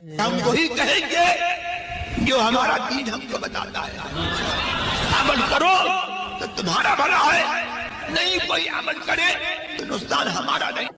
ہم وہی کہیں گے جو ہمارا دین ہم کو بتاتا ہے، عمل کرو تو تمہارا بھلا ہے، نہیں کوئی عمل کرے تو نقصان ہمارا نہیں۔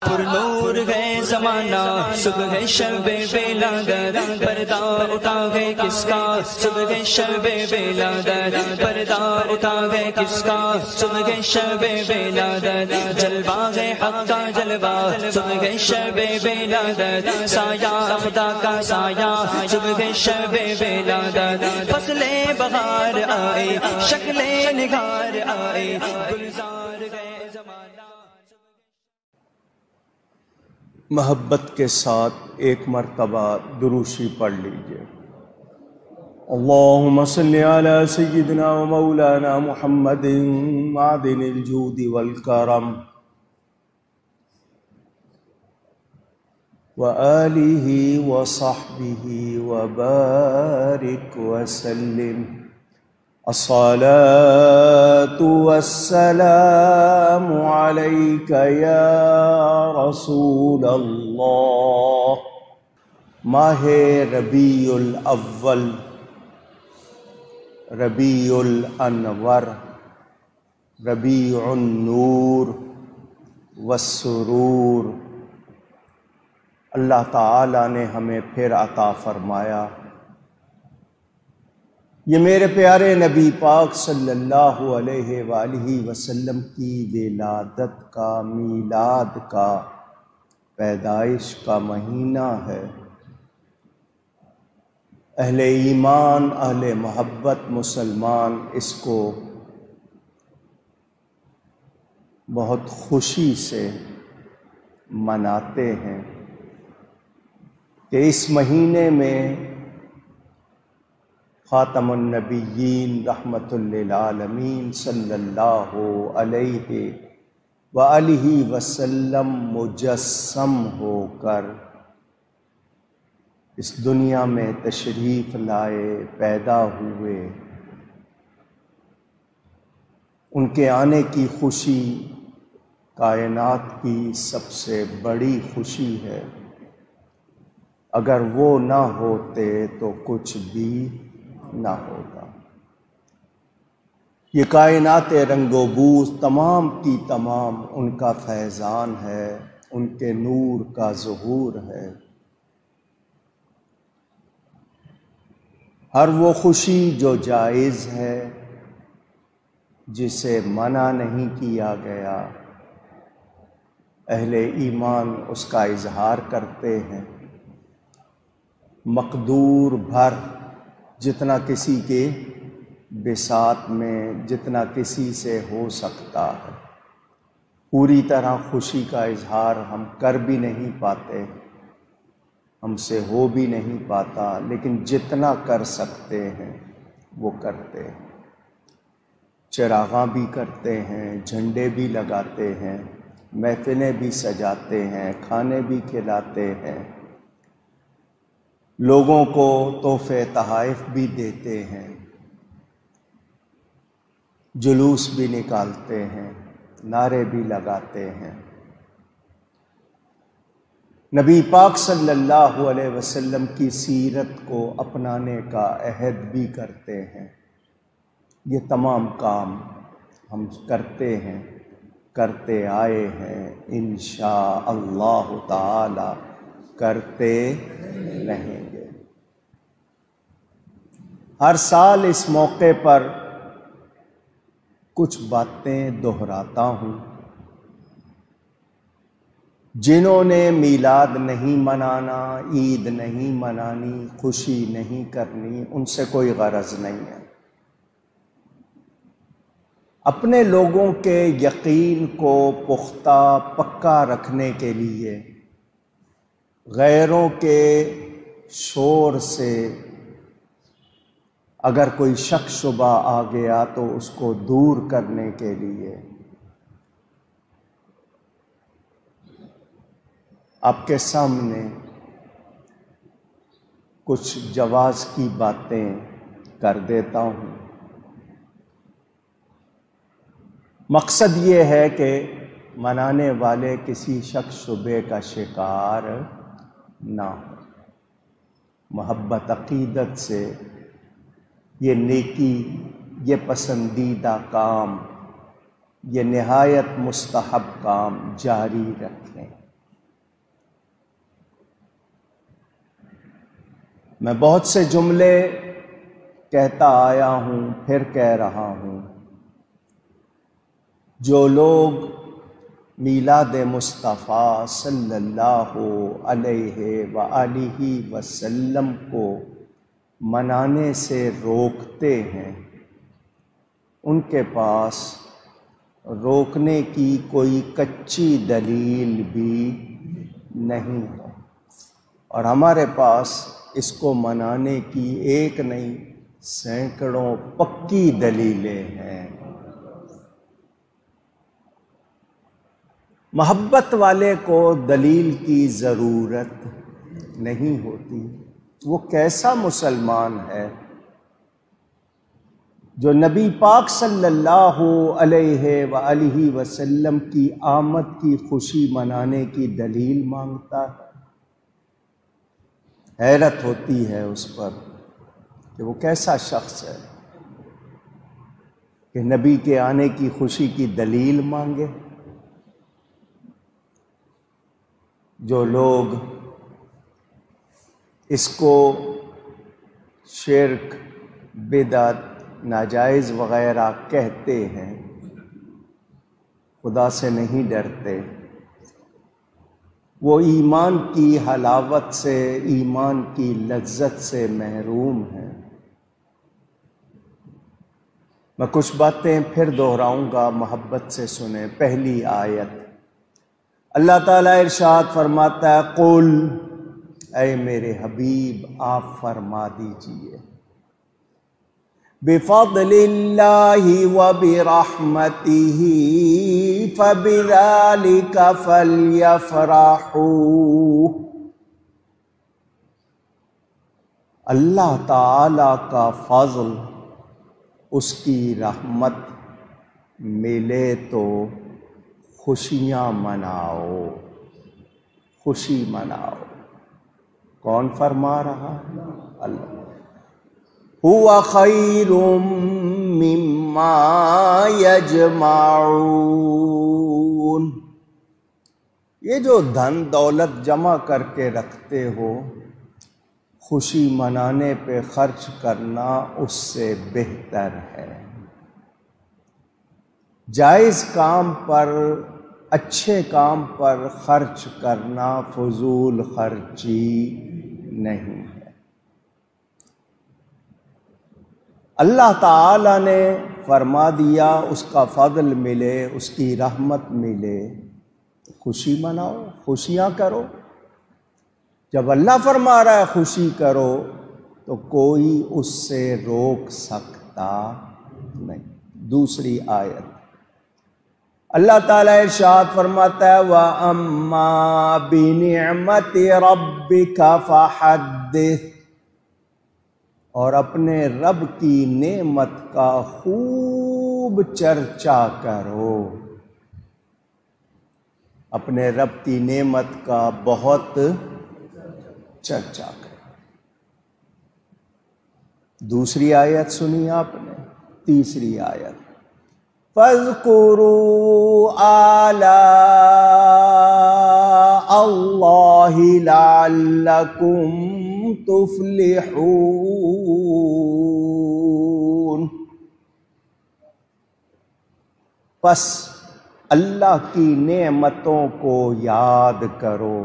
پر نور ہے زمانہ صبح شب ولادت، پردہ اٹھا ہے کس کا صبح شب ولادت، پردہ اٹھا ہے کس کا صبح شب ولادت، جلوہ ہے حق کا جلوہ صبح شب ولادت، سایہ خدا کا سایہ صبح شب ولادت، فصل بہار آئے شکل نگار آئے گلزار ہے زمانہ۔ محبت کے ساتھ ایک مرتبہ دروشی پڑھ لیجئے۔ اللہم صلی علی سیدنا و مولانا محمد معدن الجود والکرم وآلہ وصحبہ وبارک وسلم۔ الصلاة والسلام عليك يا رسول اللہ۔ ماہ ربیع الاول، ربیع الانور، ربیع النور والسرور، اللہ تعالیٰ نے ہمیں پھر عطا فرمایا۔ یہ میرے پیارے نبی پاک صلی اللہ علیہ وآلہ وسلم کی ولادت کا، میلاد کا، پیدائش کا مہینہ ہے۔ اہل ایمان، اہل محبت مسلمان اس کو بہت خوشی سے مناتے ہیں کہ اس مہینے میں خاتم النبیین رحمت للعالمین صلی اللہ علیہ وآلہ وسلم مجسم ہو کر اس دنیا میں تشریف لائے، پیدا ہوئے۔ ان کے آنے کی خوشی کائنات کی سب سے بڑی خوشی ہے۔ اگر وہ نہ ہوتے تو کچھ بھی نہ ہوگا۔ یہ کائنات رنگ و بو تمام کی تمام ان کا فیضان ہے، ان کے نور کا ظہور ہے۔ ہر وہ خوشی جو جائز ہے، جسے منع نہیں کیا گیا، اہل ایمان اس کا اظہار کرتے ہیں۔ مقدور بھر جتنا کسی کے بساط میں، جتنا کسی سے ہو سکتا ہے، پوری طرح خوشی کا اظہار ہم کر بھی نہیں پاتے، ہم سے ہو بھی نہیں پاتا، لیکن جتنا کر سکتے ہیں وہ کرتے ہیں۔ چراغاں بھی کرتے ہیں، جھنڈے بھی لگاتے ہیں، محفلیں بھی سجاتے ہیں، کھانے بھی کھلاتے ہیں، لوگوں کو تحفے تحائف بھی دیتے ہیں، جلوس بھی نکالتے ہیں، نعرے بھی لگاتے ہیں، نبی پاک صلی اللہ علیہ وسلم کی سیرت کو اپنانے کا عہد بھی کرتے ہیں۔ یہ تمام کام ہم کرتے ہیں، کرتے آئے ہیں، انشاءاللہ تعالی کرتے رہیں گے۔ ہر سال اس موقع پر کچھ باتیں دہراتا ہوں۔ جنہوں نے میلاد نہیں منانا، عید نہیں منانی، خوشی نہیں کرنی، ان سے کوئی غرض نہیں ہے۔ اپنے لوگوں کے یقین کو پختہ پکا رکھنے کے لیے غیروں کے شور سے اگر کوئی شک شبہ آ گیا تو اس کو دور کرنے کے لیے آپ کے سامنے کچھ جواز کی باتیں کر دیتا ہوں۔ مقصد یہ ہے کہ منانے والے کسی شک شبے کا شکار نہ ہو۔ محبت عقیدت سے یہ نیکی، یہ پسندیدہ کام، یہ نہایت مستحب کام جاری رکھیں۔ میں بہت سے جملے کہتا آیا ہوں، پھر کہہ رہا ہوں، جو لوگ میلاد مصطفیٰ صلی اللہ علیہ وآلہ وسلم کو منانے سے روکتے ہیں، ان کے پاس روکنے کی کوئی کچی دلیل بھی نہیں ہے، اور ہمارے پاس اس کو منانے کی ایک نہیں سینکڑوں پکی دلیلیں ہیں۔ محبت والے کو دلیل کی ضرورت نہیں ہوتی۔ وہ کیسا مسلمان ہے جو نبی پاک صلی اللہ علیہ وآلہ وسلم کی آمد کی خوشی منانے کی دلیل مانگتا ہے؟ حیرت ہوتی ہے اس پر کہ وہ کیسا شخص ہے کہ نبی کے آنے کی خوشی کی دلیل مانگے۔ جو لوگ اس کو شرک، بدعت، ناجائز وغیرہ کہتے ہیں، خدا سے نہیں ڈرتے، وہ ایمان کی حلاوت سے، ایمان کی لذت سے محروم ہیں۔ میں کچھ باتیں پھر دہراؤں گا، محبت سے سنیں۔ پہلی آیت، اللہ تعالیٰ ارشاد فرماتا ہے، قل، اے میرے حبیب آپ فرما دیجئے، بفضل اللہ وبرحمتہ فبذلک فلیفرحوا، اللہ تعالی کا فضل، اس کی رحمت ملے تو خوشیاں مناؤ، خوشی مناؤ۔ کون فرما رہا ہے؟ اللہ۔ هو خیر مما یجمعون، یہ جو دھن دولت جمع کر کے رکھتے ہو، خوشی منانے پہ خرچ کرنا اس سے بہتر ہے۔ جائز کام پر، اچھے کام پر خرچ کرنا فضول خرچی نہیں ہے۔ اللہ تعالی نے فرما دیا اس کا فضل ملے، اس کی رحمت ملے، خوشی مناؤ، خوشیاں کرو۔ جب اللہ فرما رہا ہے خوشی کرو تو کوئی اس سے روک سکتا نہیں۔ دوسری آیت، اللہ تعالیٰ ارشاد فرماتا ہے، وَأَمَّا بِنِعْمَةِ رَبِّكَ فَحَدِّثْ، اور اپنے رب کی نعمت کا خوب چرچا کرو، اپنے رب کی نعمت کا بہت چرچا کرو۔ دوسری آیت سنی آپ نے، تیسری آیت، فَاذْكُرُوا آلَاءَ اللَّهِ لَعَلَّكُمْ تفلحون، پس اللہ کی نعمتوں کو یاد کرو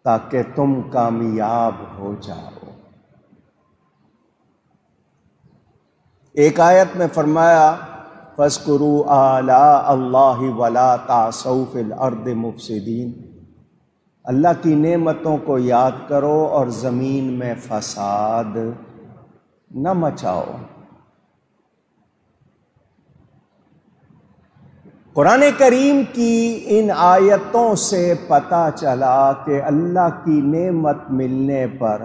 تاکہ تم کامیاب ہو جاؤ۔ ایک آیت میں فرمایا، فَاذْكُرُوا آلَاءَ اللَّهِ وَلَا تَعْثَوْا فِي الْأَرْضِ مُفْسِدِينَ، اللہ کی نعمتوں کو یاد کرو اور زمین میں فساد نہ مچاؤ۔ قرآن کریم کی ان آیتوں سے پتہ چلا کہ اللہ کی نعمت ملنے پر،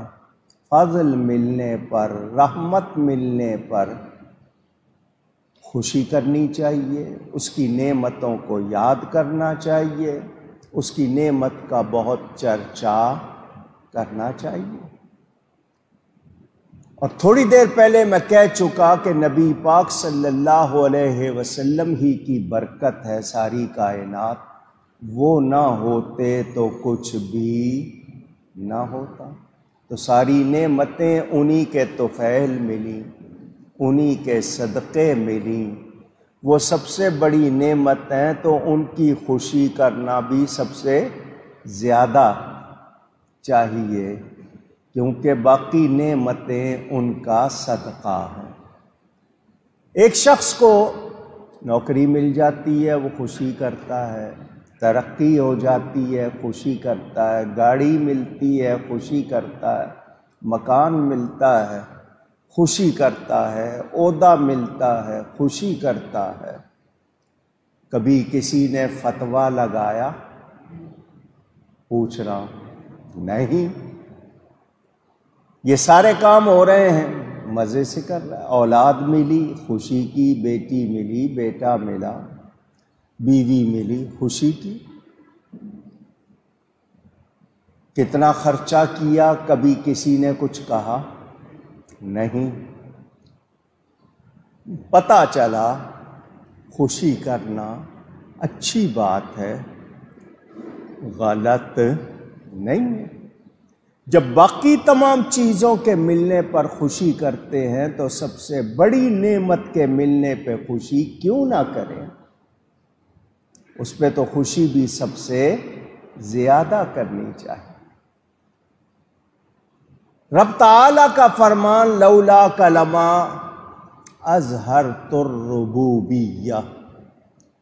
فضل ملنے پر، رحمت ملنے پر خوشی کرنی چاہیے، اس کی نعمتوں کو یاد کرنا چاہیے، اس کی نعمت کا بہت چرچا کرنا چاہیے۔ اور تھوڑی دیر پہلے میں کہہ چکا کہ نبی پاک صلی اللہ علیہ وسلم ہی کی برکت ہے ساری کائنات، وہ نہ ہوتے تو کچھ بھی نہ ہوتا۔ تو ساری نعمتیں انہی کے طفیل ملی، انہی کے صدقے ملی، وہ سب سے بڑی نعمت ہیں تو ان کی خوشی کرنا بھی سب سے زیادہ چاہیے، کیونکہ باقی نعمتیں ان کا صدقہ ہیں۔ ایک شخص کو نوکری مل جاتی ہے، وہ خوشی کرتا ہے، ترقی ہو جاتی ہے، خوشی کرتا ہے، گاڑی ملتی ہے، خوشی کرتا ہے، مکان ملتا ہے، خوشی کرتا ہے، عہدہ ملتا ہے، خوشی کرتا ہے۔ کبھی کسی نے فتویٰ لگایا؟ پوچھ رہا ہوں، نہیں۔ یہ سارے کام ہو رہے ہیں، مزے سے کر رہا ہے۔ اولاد ملی، خوشی کی، بیٹی ملی، بیٹا ملا، بیوی ملی، خوشی کی۔ کتنا خرچہ کیا؟ کبھی کسی نے کچھ کہا؟ نہیں۔ پتہ چلا خوشی کرنا اچھی بات ہے، غلط نہیں ہے۔ جب باقی تمام چیزوں کے ملنے پر خوشی کرتے ہیں تو سب سے بڑی نعمت کے ملنے پہ خوشی کیوں نہ کریں؟ اس پہ تو خوشی بھی سب سے زیادہ کرنی چاہیے۔ رب تعالیٰ کا فرمان، لولا کلمہ اظہرت الربوبیہ،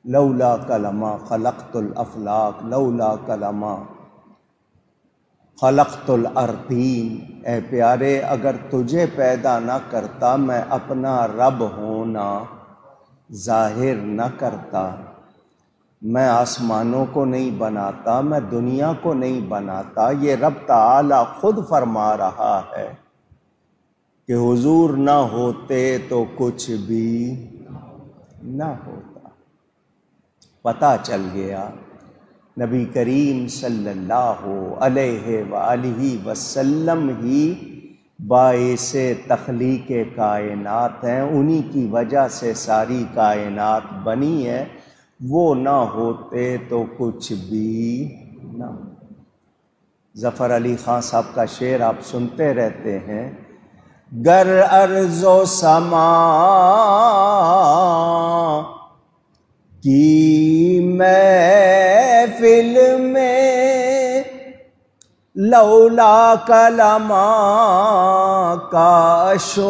لولا کلمہ خلقت الافلاک، لولا کلمہ خلقت الارضین۔ اے پیارے، اگر تجھے پیدا نہ کرتا میں اپنا رب ہونا ظاہر نہ کرتا، میں آسمانوں کو نہیں بناتا، میں دنیا کو نہیں بناتا۔ یہ رب تعالی خود فرما رہا ہے کہ حضور نہ ہوتے تو کچھ بھی نہ ہوتا۔ پتہ چل گیا نبی کریم صلی اللہ علیہ وآلہ وسلم ہی باعث تخلیق کائنات ہیں، انہی کی وجہ سے ساری کائنات بنی ہے، وہ نہ ہوتے تو کچھ بھی نہ ہوتا۔ ظفر علی خان صاحب کا شعر آپ سنتے رہتے ہیں، گر ارض و سما کی محفل میں لولا کلمہ کا شور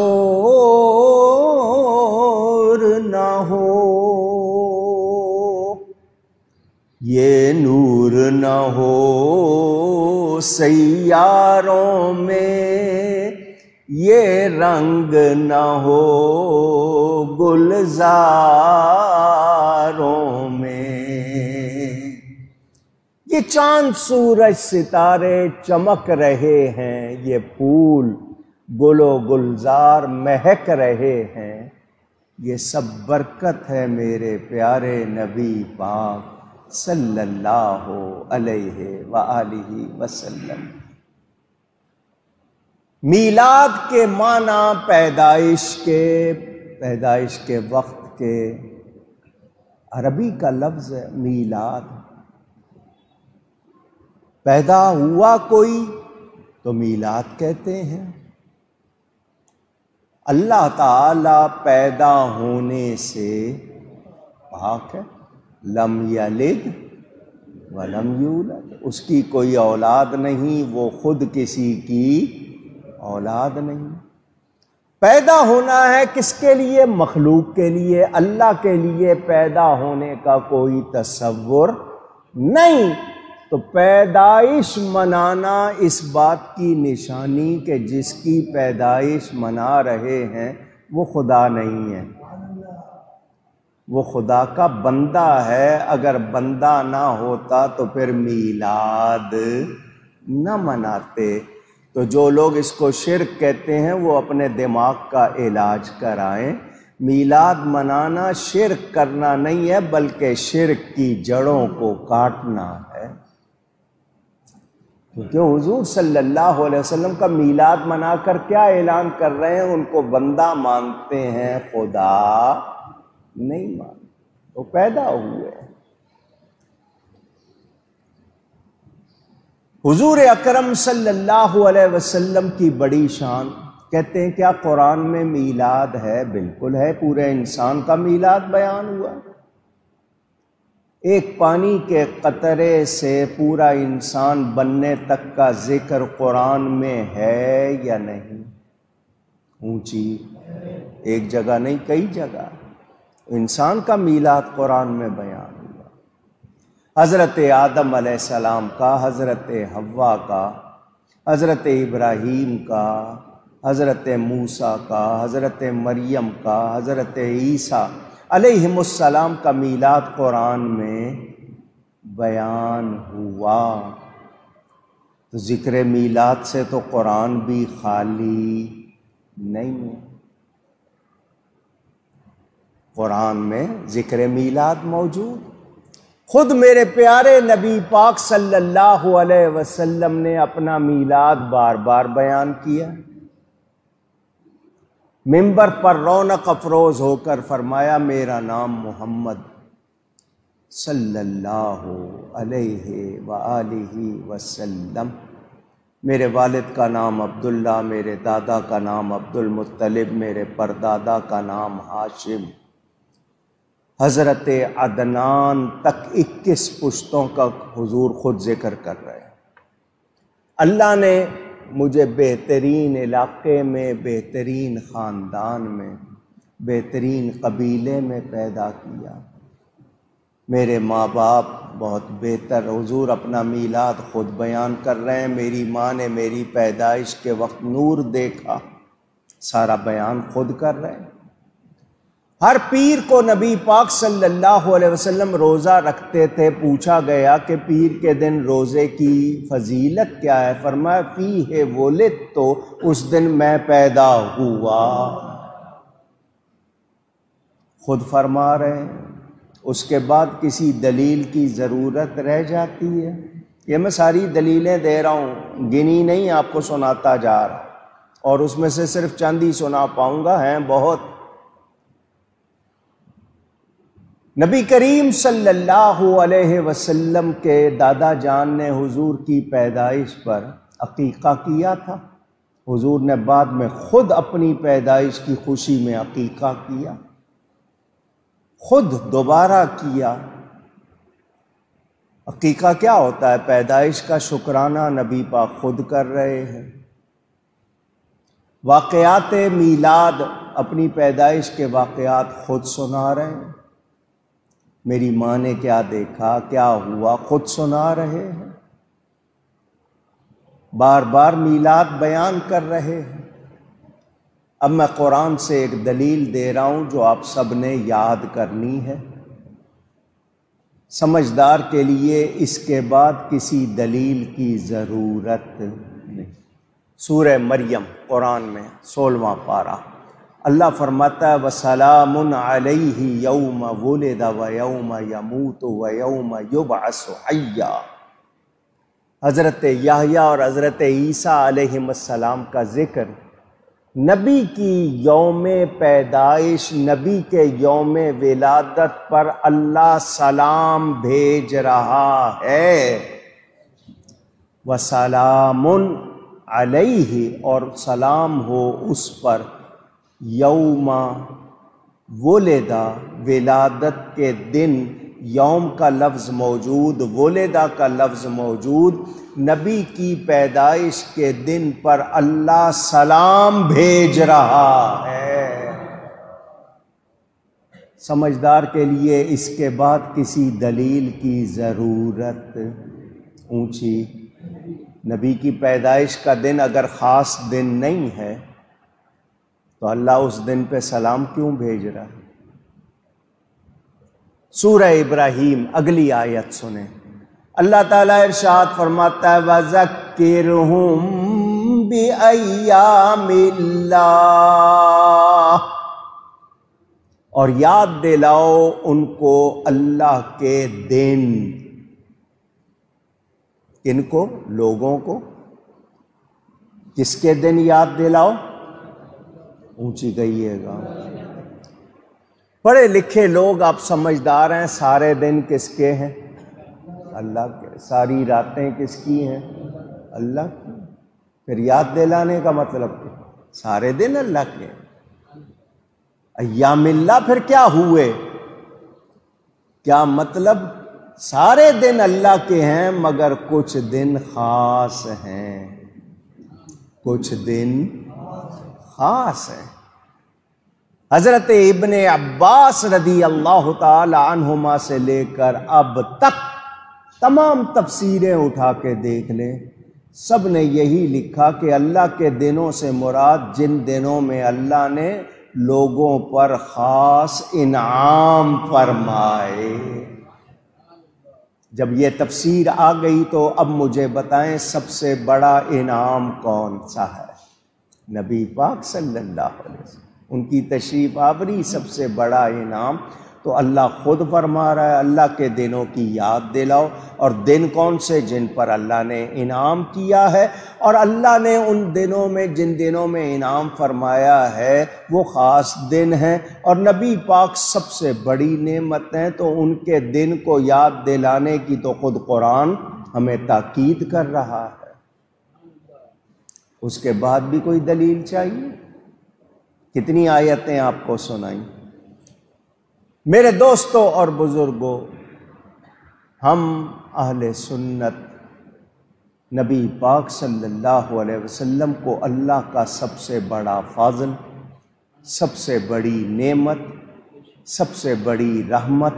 نہ ہو، یہ نور نہ ہو سیاروں میں، یہ رنگ نہ ہو گلزاروں میں، یہ چاند سورج ستارے چمک رہے ہیں، یہ پھول گل و گلزار مہک رہے ہیں، یہ سب برکت ہے میرے پیارے نبی پاک صلی اللہ علیہ وآلہ وسلم۔ میلاد کے معنی پیدائش کے وقت کے، عربی کا لفظ ہے میلاد۔ پیدا ہوا کوئی تو میلاد کہتے ہیں۔ اللہ تعالی پیدا ہونے سے پاک ہے، لم یلد ولم یولد، اس کی کوئی اولاد نہیں، وہ خود کسی کی اولاد نہیں۔ پیدا ہونا ہے کس کے لیے؟ مخلوق کے لیے، اللہ کے لیے پیدا ہونے کا کوئی تصور نہیں۔ تو پیدائش منانا اس بات کی نشانی کہ جس کی پیدائش منا رہے ہیں وہ خدا نہیں ہے، وہ خدا کا بندہ ہے۔ اگر بندہ نہ ہوتا تو پھر میلاد نہ مناتے۔ تو جو لوگ اس کو شرک کہتے ہیں وہ اپنے دماغ کا علاج کرائیں۔ میلاد منانا شرک کرنا نہیں ہے، بلکہ شرک کی جڑوں کو کاٹنا ہے۔ کیونکہ حضور صلی اللہ علیہ وسلم کا میلاد منا کر کیا اعلان کر رہے ہیں؟ ان کو بندہ مانتے ہیں، خدا نہیں مانتے، وہ پیدا ہوئے۔ حضور اکرم صلی اللہ علیہ وسلم کی بڑی شان، کہتے ہیں کیا قرآن میں میلاد ہے؟ بالکل ہے، پورے انسان کا میلاد بیان ہوا۔ ایک پانی کے قطرے سے پورا انسان بننے تک کا ذکر قرآن میں ہے یا نہیں؟ اونچی ایک جگہ نہیں، کئی جگہ انسان کا میلاد قرآن میں بیان ہوا۔ حضرت آدم علیہ السلام کا، حضرت حوا کا، حضرت ابراہیم کا، حضرت موسیٰ کا، حضرت مریم کا، حضرت عیسیٰ علیہم السلام کا میلاد قرآن میں بیان ہوا۔ تو ذکر میلاد سے تو قرآن بھی خالی نہیں ہے، قرآن میں ذکر میلاد موجود۔ خود میرے پیارے نبی پاک صلی اللہ علیہ وسلم نے اپنا میلاد بار بار بیان کیا، منبر پر رونق افروز ہو کر فرمایا میرا نام محمد صلی اللہ علیہ وآلہ وسلم، میرے والد کا نام عبداللہ، میرے دادا کا نام عبد المطلب، میرے پردادا کا نام ہاشم، حضرت عدنان تک 21 پشتوں کا حضور خود ذکر کر رہے ہیں۔ اللہ نے مجھے بہترین علاقے میں، بہترین خاندان میں، بہترین قبیلے میں پیدا کیا، میرے ماں باپ بہت بہتر۔ حضور اپنا میلاد خود بیان کر رہے ہیں، میری ماں نے میری پیدائش کے وقت نور دیکھا، سارا بیان خود کر رہے ہیں۔ ہر پیر کو نبی پاک صلی اللہ علیہ وسلم روزہ رکھتے تھے، پوچھا گیا کہ پیر کے دن روزے کی فضیلت کیا ہے؟ فرمایا فیہ ولدت، تو اس دن میں پیدا ہوا۔ خود فرما رہے ہیں، اس کے بعد کسی دلیل کی ضرورت رہ جاتی ہے؟ یہ میں ساری دلیلیں دے رہا ہوں، گنی نہیں، آپ کو سناتا جا رہا ہوں، اور اس میں سے صرف چند ہی سنا پاؤں گا، ہیں بہت۔ نبی کریم صلی اللہ علیہ وسلم کے دادا جان نے حضور کی پیدائش پر عقیقہ کیا تھا، حضور نے بعد میں خود اپنی پیدائش کی خوشی میں عقیقہ کیا، خود دوبارہ کیا۔ عقیقہ کیا ہوتا ہے؟ پیدائش کا شکرانہ نبی پاک خود کر رہے ہیں۔ واقعات میلاد، اپنی پیدائش کے واقعات خود سنا رہے ہیں۔ میری ماں نے کیا دیکھا، کیا ہوا، خود سنا رہے ہیں، بار بار میلاد بیان کر رہے ہیں۔ اب میں قرآن سے ایک دلیل دے رہا ہوں جو آپ سب نے یاد کرنی ہے، سمجھدار کے لیے اس کے بعد کسی دلیل کی ضرورت نہیں۔ سورہ مریم قرآن میں 16واں پارہ، اللہ فرماتا ہے وَسَلَامٌ عَلَيْهِ يَوْمَ وُلِدَ وَيَوْمَ يَمُوتُ وَيَوْمَ يُبْعَثُ حَيًّا۔ حضرت یحییٰ اور حضرت عیسیٰ علیہ السلام کا ذکر نبی کی یوم پیدائش، نبی کے یوم ولادت پر اللہ سلام بھیج رہا ہے۔ وَسَلَامٌ عَلَيْهِ، اور سلام ہو اس پر، یوم ولدہ، ولادت کے دن، یوم کا لفظ موجود، ولدہ کا لفظ موجود، نبی کی پیدائش کے دن پر اللہ سلام بھیج رہا ہے۔ سمجھدار کے لیے اس کے بعد کسی دلیل کی ضرورت اونچی۔ نبی کی پیدائش کا دن اگر خاص دن نہیں ہے تو اللہ اس دن پہ سلام کیوں بھیج رہا ہے؟ سورہ ابراہیم اگلی آیت سنیں، اللہ تعالیٰ ارشاد فرماتا ہے وَذَكِّرْهُمْ بِأَيَّامِ اللَّهِ، اور یاد دلاؤ ان کو اللہ کے دن۔ کن کو؟ لوگوں کو۔ کس کے دن یاد دلاؤ؟ اونچی گئیے گا۔ پڑھے لکھے لوگ آپ سمجھدار ہیں، سارے دن کس کے ہیں؟ اللہ کے۔ ساری راتیں کس کی ہیں؟ اللہ کی۔ پھر یاد دلانے کا مطلب سارے دن اللہ کے۔ ایام اللہ پھر کیا ہوئے؟ کیا مطلب؟ سارے دن اللہ کے ہیں مگر کچھ دن خاص ہیں، کچھ دن خاص ہیں۔ حضرت ابن عباس رضی اللہ تعالی عنہما سے لے کر اب تک تمام تفسیریں اٹھا کے دیکھ لیں، سب نے یہی لکھا کہ اللہ کے دنوں سے مراد جن دنوں میں اللہ نے لوگوں پر خاص انعام فرمائے۔ جب یہ تفسیر آ گئی تو اب مجھے بتائیں سب سے بڑا انعام کون سا ہے؟ نبی پاک صلی اللہ علیہ وسلم، ان کی تشریف آوری سب سے بڑا انعام۔ تو اللہ خود فرما رہا ہے اللہ کے دنوں کی یاد دلاؤ، اور دن کون سے؟ جن پر اللہ نے انعام کیا ہے، اور اللہ نے ان دنوں میں جن دنوں میں انعام فرمایا ہے وہ خاص دن ہیں، اور نبی پاک سب سے بڑی نعمت ہیں، تو ان کے دن کو یاد دلانے کی تو خود قرآن ہمیں تاکید کر رہا ہے۔ اس کے بعد بھی کوئی دلیل چاہیے؟ کتنی آیتیں آپ کو سنائیں؟ میرے دوستوں اور بزرگوں، ہم اہل سنت نبی پاک صلی اللہ علیہ وسلم کو اللہ کا سب سے بڑا فضل، سب سے بڑی نعمت، سب سے بڑی رحمت،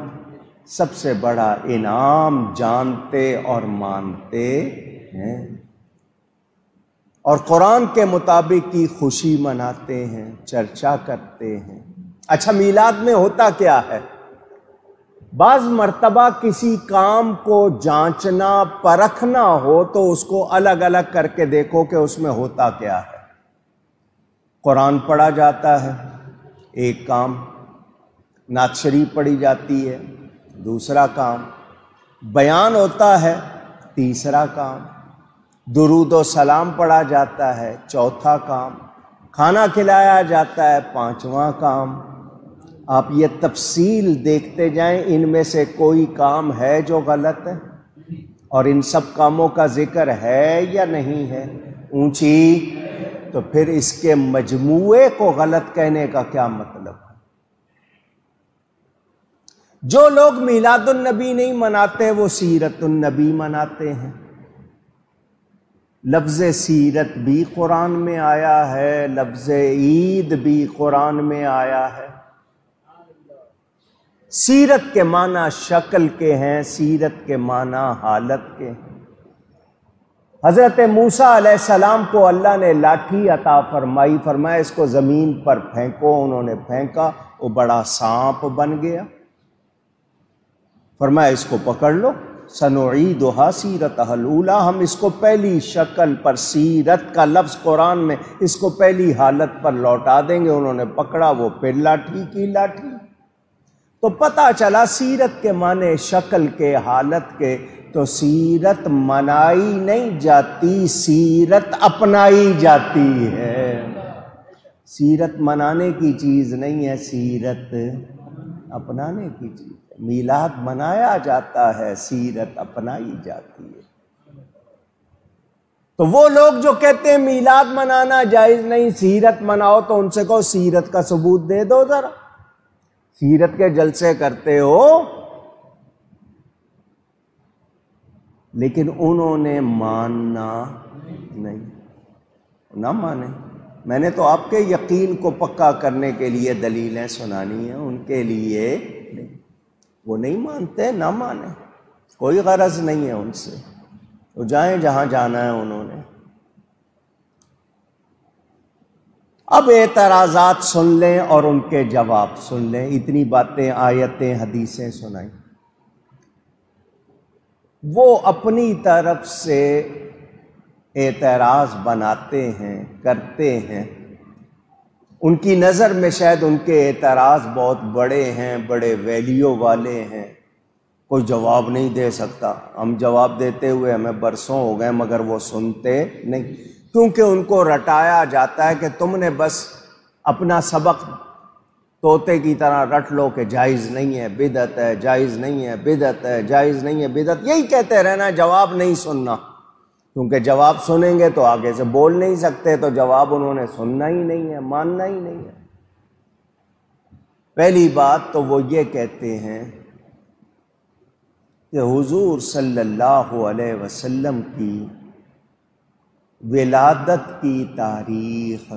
سب سے بڑا انعام جانتے اور مانتے ہیں، اور قرآن کے مطابق کی خوشی مناتے ہیں، چرچا کرتے ہیں۔ اچھا، میلاد میں ہوتا کیا ہے؟ بعض مرتبہ کسی کام کو جانچنا پرکھنا ہو تو اس کو الگ الگ کر کے دیکھو کہ اس میں ہوتا کیا ہے۔ قرآن پڑھا جاتا ہے ایک کام، نعت شریف پڑھی جاتی ہے دوسرا کام، بیان ہوتا ہے تیسرا کام، درود و سلام پڑھا جاتا ہے چوتھا کام، کھانا کھلایا جاتا ہے پانچواں کام۔ آپ یہ تفصیل دیکھتے جائیں، ان میں سے کوئی کام ہے جو غلط ہے؟ اور ان سب کاموں کا ذکر ہے یا نہیں ہے؟ اونچی، تو پھر اس کے مجموعے کو غلط کہنے کا کیا مطلب ہے؟ جو لوگ میلاد النبی نہیں مناتے وہ سیرت النبی مناتے ہیں۔ لفظ سیرت بھی قرآن میں آیا ہے، لفظ عید بھی قرآن میں آیا ہے۔ سیرت کے معنی شکل کے ہیں، سیرت کے معنی حالت کے ہیں۔ حضرت موسیٰ علیہ السلام کو اللہ نے لاٹھی عطا فرمائی، فرمایا اس کو زمین پر پھینکو، انہوں نے پھینکا، وہ بڑا سانپ بن گیا، فرمایا اس کو پکڑ لو، سنعیدھا سیرتھا الاولی، ہم اس کو پہلی شکل پر، سیرت کا لفظ قرآن میں، اس کو پہلی حالت پر لوٹا دیں گے۔ انہوں نے پکڑا، وہ پھر لاٹھی کی لاٹھی۔ تو پتہ چلا سیرت کے معنی شکل کے، حالت کے، تو سیرت منائی نہیں جاتی، سیرت اپنائی جاتی ہے۔ سیرت منانے کی چیز نہیں ہے، سیرت اپنانے کی چیز ہے۔ میلاد منایا جاتا ہے، سیرت اپنائی جاتی ہے۔ تو وہ لوگ جو کہتے ہیں میلاد منانا جائز نہیں، سیرت مناؤ، تو ان سے کہو سیرت کا ثبوت دے دو ذرا، سیرت کے جلسے کرتے ہو۔ لیکن انہوں نے ماننا نہیں، نہ مانے۔ میں نے تو آپ کے یقین کو پکا کرنے کے لیے دلیلیں سنانی ہیں، ان کے لیے نہیں۔ وہ نہیں مانتے، نہ مانے، کوئی غرض نہیں ہے ان سے، تو جائیں جہاں جانا ہے انہوں نے۔ اب اعتراضات سن لیں اور ان کے جواب سن لیں، اتنی باتیں، آیتیں، حدیثیں سنائیں۔ وہ اپنی طرف سے اعتراض بناتے ہیں، کرتے ہیں، ان کی نظر میں شاید ان کے اعتراض بہت بڑے ہیں، بڑے ویلیو والے ہیں، کوئی جواب نہیں دے سکتا. ہم جواب دیتے ہوئے ہمیں برسوں ہو گئے مگر وہ سنتے نہیں، کیونکہ ان کو رٹایا جاتا ہے کہ تم نے بس اپنا سبق طوطے کی طرح رٹ لو کہ جائز نہیں ہے، بدعت ہے، جائز نہیں ہے، بدعت ہے، جائز نہیں ہے، بدعت، یہی کہتے رہنا، جواب نہیں سننا. کیونکہ جواب سنیں گے تو آگے سے بول نہیں سکتے، تو جواب انہوں نے سننا ہی نہیں ہے، ماننا ہی نہیں ہے. پہلی بات تو وہ یہ کہتے ہیں کہ حضور صلی اللہ علیہ وسلم کی ولادت کی تاریخ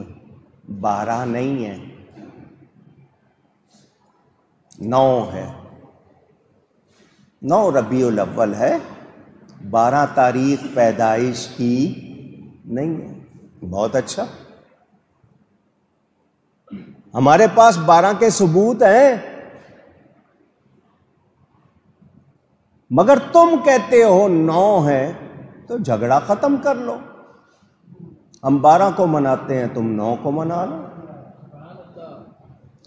12 نہیں ہے، 9 ہے. 9 ربیع الاول ہے، 12 تاریخ پیدائش کی نہیں ہے. بہت اچھا، ہمارے پاس 12 کے ثبوت ہیں، مگر تم کہتے ہو 9 ہے، تو جھگڑا ختم کر لو. ہم 12 کو مناتے ہیں، تم 9 کو منا لو.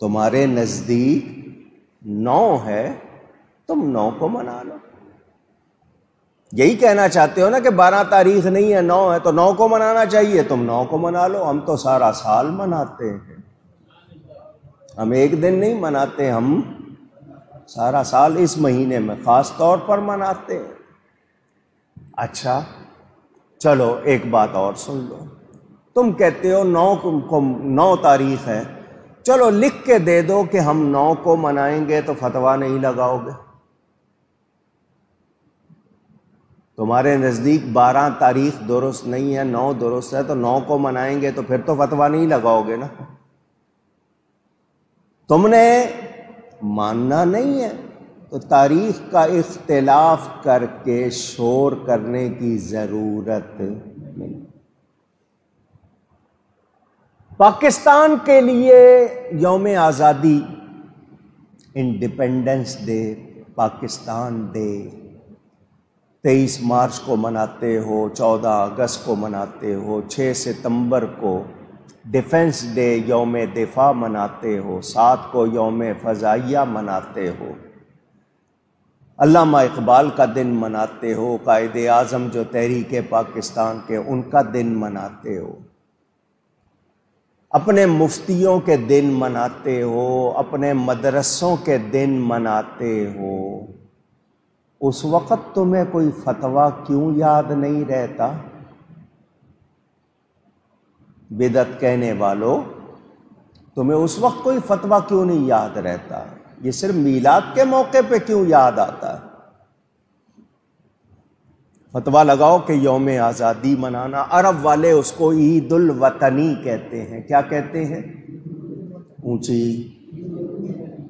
تمہارے نزدیک 9 ہے، تم 9 کو منا لو. یہی کہنا چاہتے ہو نا کہ 12 تاریخ نہیں ہے، 9 ہے، تو 9 کو منانا چاہیے، تم 9 کو منا لو. ہم تو سارا سال مناتے ہیں، ہم ایک دن نہیں مناتے، ہم سارا سال اس مہینے میں خاص طور پر مناتے ہیں. اچھا چلو ایک بات اور سن لو، تم کہتے ہو 9 تاریخ ہے، چلو لکھ کے دے دو کہ ہم 9 کو منائیں گے، تو فتویٰ نہیں لگاؤ گے. تمہارے نزدیک 12 تاریخ درست نہیں ہے، 9 درست ہے، تو 9 کو منائیں گے، تو پھر تو فتویٰ نہیں لگاؤ گے نا. تم نے ماننا نہیں ہے تو تاریخ کا اختلاف کر کے شور کرنے کی ضرورت نہیں. پاکستان کے لیے یوم آزادی، independence day, Pakistan day 23 March کو مناتے ہو، 14 اگست کو مناتے ہو، 6 ستمبر کو ڈیفنس ڈے یوم دفاع مناتے ہو، 7 کو یوم فضائیہ مناتے ہو، علامہ اقبال کا دن مناتے ہو، قائد اعظم جو تحریک پاکستان کے ان کا دن مناتے ہو، اپنے مفتیوں کے دن مناتے ہو، اپنے مدرسوں کے دن مناتے ہو. اس وقت تمہیں کوئی فتویٰ کیوں یاد نہیں رہتا؟ بدعت کہنے والوں، تمہیں اس وقت کوئی فتویٰ کیوں نہیں یاد رہتا؟ یہ صرف میلاد کے موقع پہ کیوں یاد آتا ہے؟ فتویٰ لگاؤ کہ یوم آزادی منانا، عرب والے اس کو عید الوطنی کہتے ہیں. کیا کہتے ہیں؟ اونچی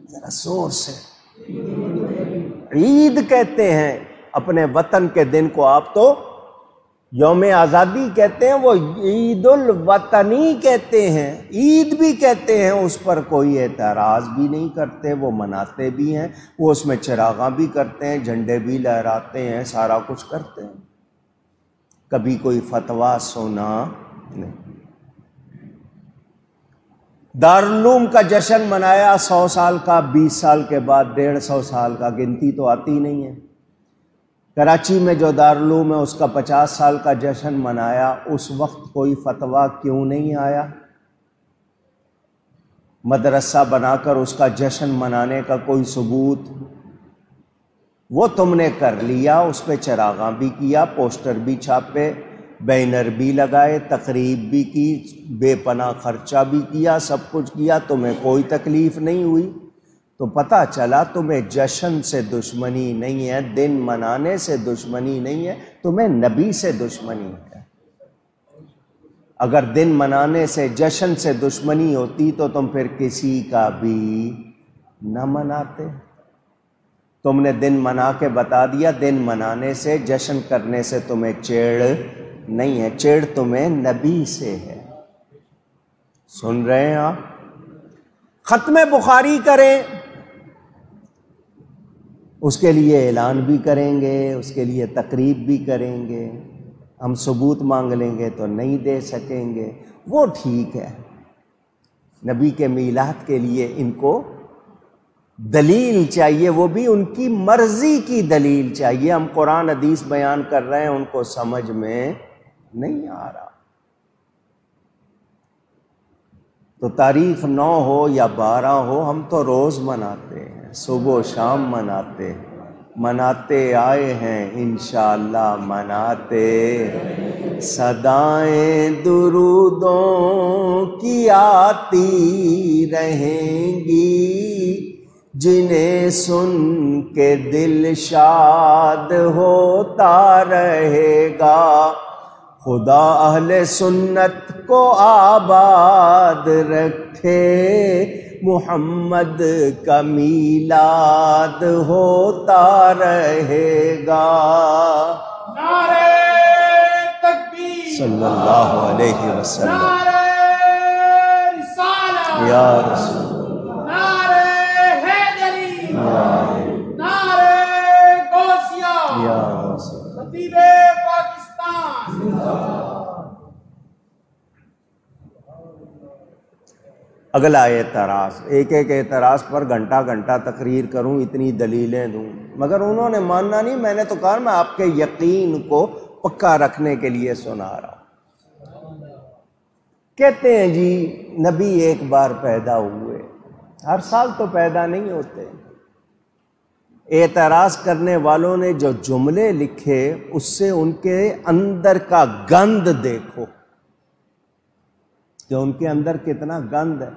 ذرا زور سے، عید کہتے ہیں اپنے وطن کے دن کو. آپ تو یوم آزادی کہتے ہیں، وہ عید الوطنی کہتے ہیں، عید بھی کہتے ہیں. اس پر کوئی اعتراض بھی نہیں کرتے، وہ مناتے بھی ہیں، وہ اس میں چراغاں بھی کرتے ہیں، جھنڈے بھی لہراتے ہیں، سارا کچھ کرتے ہیں. کبھی کوئی فتویٰ سنا نہیں. دارالعلوم کا جشن منایا 100 سال کا، 20 سال کے بعد 150 سال کا، گنتی تو آتی نہیں ہے. کراچی میں جو دارالعلوم ہے اس کا 50 سال کا جشن منایا، اس وقت کوئی فتویٰ کیوں نہیں آیا؟ مدرسہ بنا کر اس کا جشن منانے کا کوئی ثبوت؟ وہ تم نے کر لیا، اس پہ چراغاں بھی کیا، پوسٹر بھی چھاپے، بینر بھی لگائے، تقریب بھی کی، بے پناہ خرچہ بھی کیا، سب کچھ کیا، تمہیں کوئی تکلیف نہیں ہوئی. تو پتہ چلا تمہیں جشن سے دشمنی نہیں ہے، دن منانے سے دشمنی نہیں ہے، تمہیں نبی سے دشمنی ہے. اگر دن منانے سے، جشن سے دشمنی ہوتی تو تم پھر کسی کا بھی نہ مناتے. تم نے دن منا کے بتا دیا، دن منانے سے، جشن کرنے سے تمہیں چیڑ نہیں ہے، چیڑ تمہیں نبی سے ہے. سن رہے ہیں آپ؟ ختم بخاری کریں، اس کے لیے اعلان بھی کریں گے، اس کے لیے تقریب بھی کریں گے. ہم ثبوت مانگ لیں گے تو نہیں دے سکیں گے. وہ ٹھیک ہے، نبی کے میلاد کے لیے ان کو دلیل چاہیے، وہ بھی ان کی مرضی کی دلیل چاہیے۔ ہم قرآن حدیث بیان کر رہے ہیں، ان کو سمجھ میں نہیں آ رہا۔ تو تاریخ 9 ہو یا 12 ہو، ہم تو روز مناتے ہیں، صبح و شام مناتے ہیں، مناتے آئے ہیں، انشاءاللہ مناتے۔ صدائیں درودوں کی آتی رہیں گی، جنہیں سن کے دل شاد ہوتا رہے گا۔ خدا اہل سنت کو آباد رکھے، محمد کا میلاد ہوتا رہے گا۔ نعرہ تکبیر، صلی اللہ علیہ وسلم۔ نعرہ رسالہ، یا رسول نعرہ حیدری، نعرہ غوثیہ، یا رسول خطیب پاکستان۔ اگلا اعتراض، ایک ایک اعتراض پر گھنٹہ گھنٹہ تقریر کروں، اتنی دلیلیں دوں، مگر انہوں نے ماننا نہیں۔ میں نے تو کہا میں آپ کے یقین کو پکا رکھنے کے لیے سنا رہا ہوں۔ کہتے ہیں جی نبی ایک بار پیدا ہوئے، ہر سال تو پیدا نہیں ہوتے۔ اعتراض کرنے والوں نے جو جملے لکھے اس سے ان کے اندر کا گند دیکھو کہ ان کے اندر کتنا گند ہے۔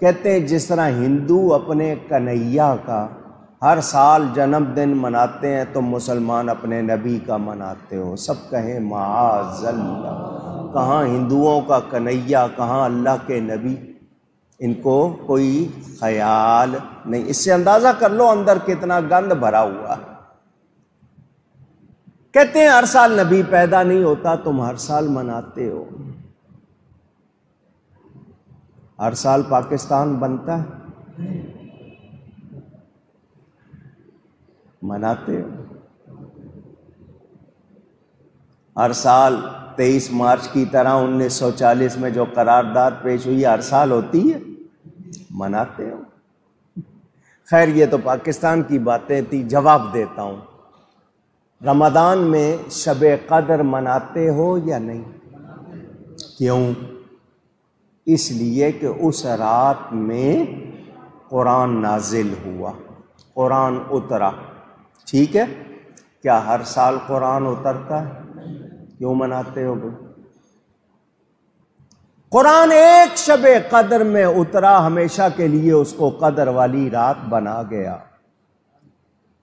کہتے ہیں جس طرح ہندو اپنے کنہیا کا ہر سال جنم دن مناتے ہیں، تو مسلمان اپنے نبی کا مناتے ہو۔ سب کہیں معاذ اللہ، کہاں ہندوؤں کا کنہیا، کہاں اللہ کے نبی، ان کو کوئی خیال نہیں۔ اس سے اندازہ کر لو اندر کتنا گند بھرا ہوا۔ کہتے ہیں ہر سال نبی پیدا نہیں ہوتا، تم ہر سال مناتے ہو۔ ہر سال پاکستان بنتا ہے، مناتے ہو۔ ہر سال 23 مارچ کی طرح 1940 میں جو قرارداد پیش ہوئی ہر سال ہوتی ہے، مناتے ہو۔ خیر یہ تو پاکستان کی باتیں تھی، جواب دیتا ہوں۔ رمضان میں شب قدر مناتے ہو یا نہیں؟ کیوں؟ اس لیے کہ اس رات میں قرآن نازل ہوا، قرآن اترا۔ ٹھیک ہے، کیا ہر سال قرآن اترتا ہے؟ کیوں مناتے ہو گے؟ قرآن ایک شب قدر میں اترا، ہمیشہ کے لیے اس کو قدر والی رات بنا گیا۔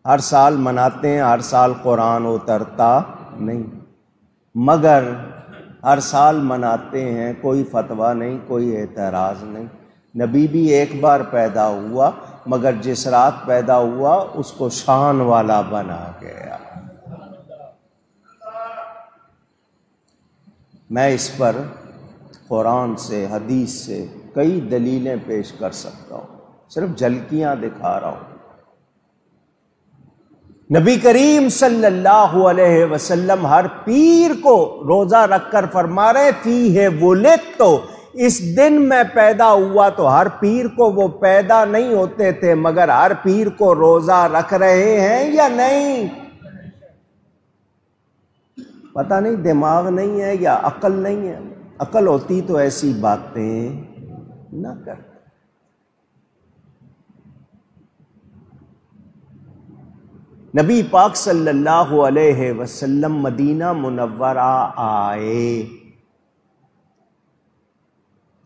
ہر سال مناتے ہیں، ہر سال قرآن اترتا نہیں، مگر ہر سال مناتے ہیں، کوئی فتویٰ نہیں، کوئی اعتراض نہیں۔ نبی بھی ایک بار پیدا ہوا، مگر جس رات پیدا ہوا اس کو شان والا بنا گیا۔ میں اس پر قرآن سے، حدیث سے کئی دلیلیں پیش کر سکتا ہوں، صرف جھلکیاں دکھا رہا ہوں۔ نبی کریم صلی اللہ علیہ وسلم ہر پیر کو روزہ رکھ کر فرما رہے فیہ ولدت، اس دن میں پیدا ہوا۔ تو ہر پیر کو وہ پیدا نہیں ہوتے تھے، مگر ہر پیر کو روزہ رکھ رہے ہیں یا نہیں؟ پتہ نہیں دماغ نہیں ہے یا عقل نہیں ہے۔ عقل ہوتی تو ایسی باتیں نہ کرتے۔ نبی پاک صلی اللہ علیہ وسلم مدینہ منورہ آئے،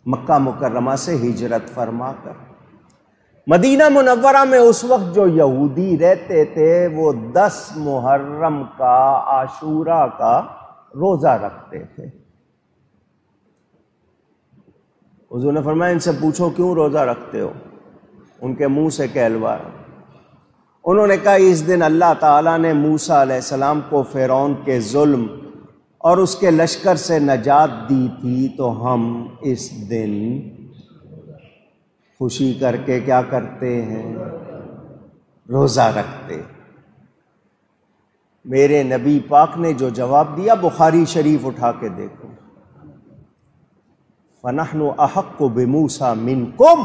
مکہ مکرمہ سے ہجرت فرما کر۔ مدینہ منورہ میں اس وقت جو یہودی رہتے تھے وہ 10 محرم کا، عاشورہ کا روزہ رکھتے تھے۔ حضور نے فرمایا ان سے پوچھو کیوں روزہ رکھتے ہو، ان کے منہ سے کہلوایا۔ انہوں نے کہا اس دن اللہ تعالیٰ نے موسیٰ علیہ السلام کو فرعون کے ظلم اور اس کے لشکر سے نجات دی تھی، تو ہم اس دن خوشی کر کے کیا کرتے ہیں؟ روزہ رکھتے۔ میرے نبی پاک نے جو جواب دیا بخاری شریف اٹھا کے دیکھو، فَنَحْنُ أَحَقُّ بِمُوسَىٰ مِنْكُمْ،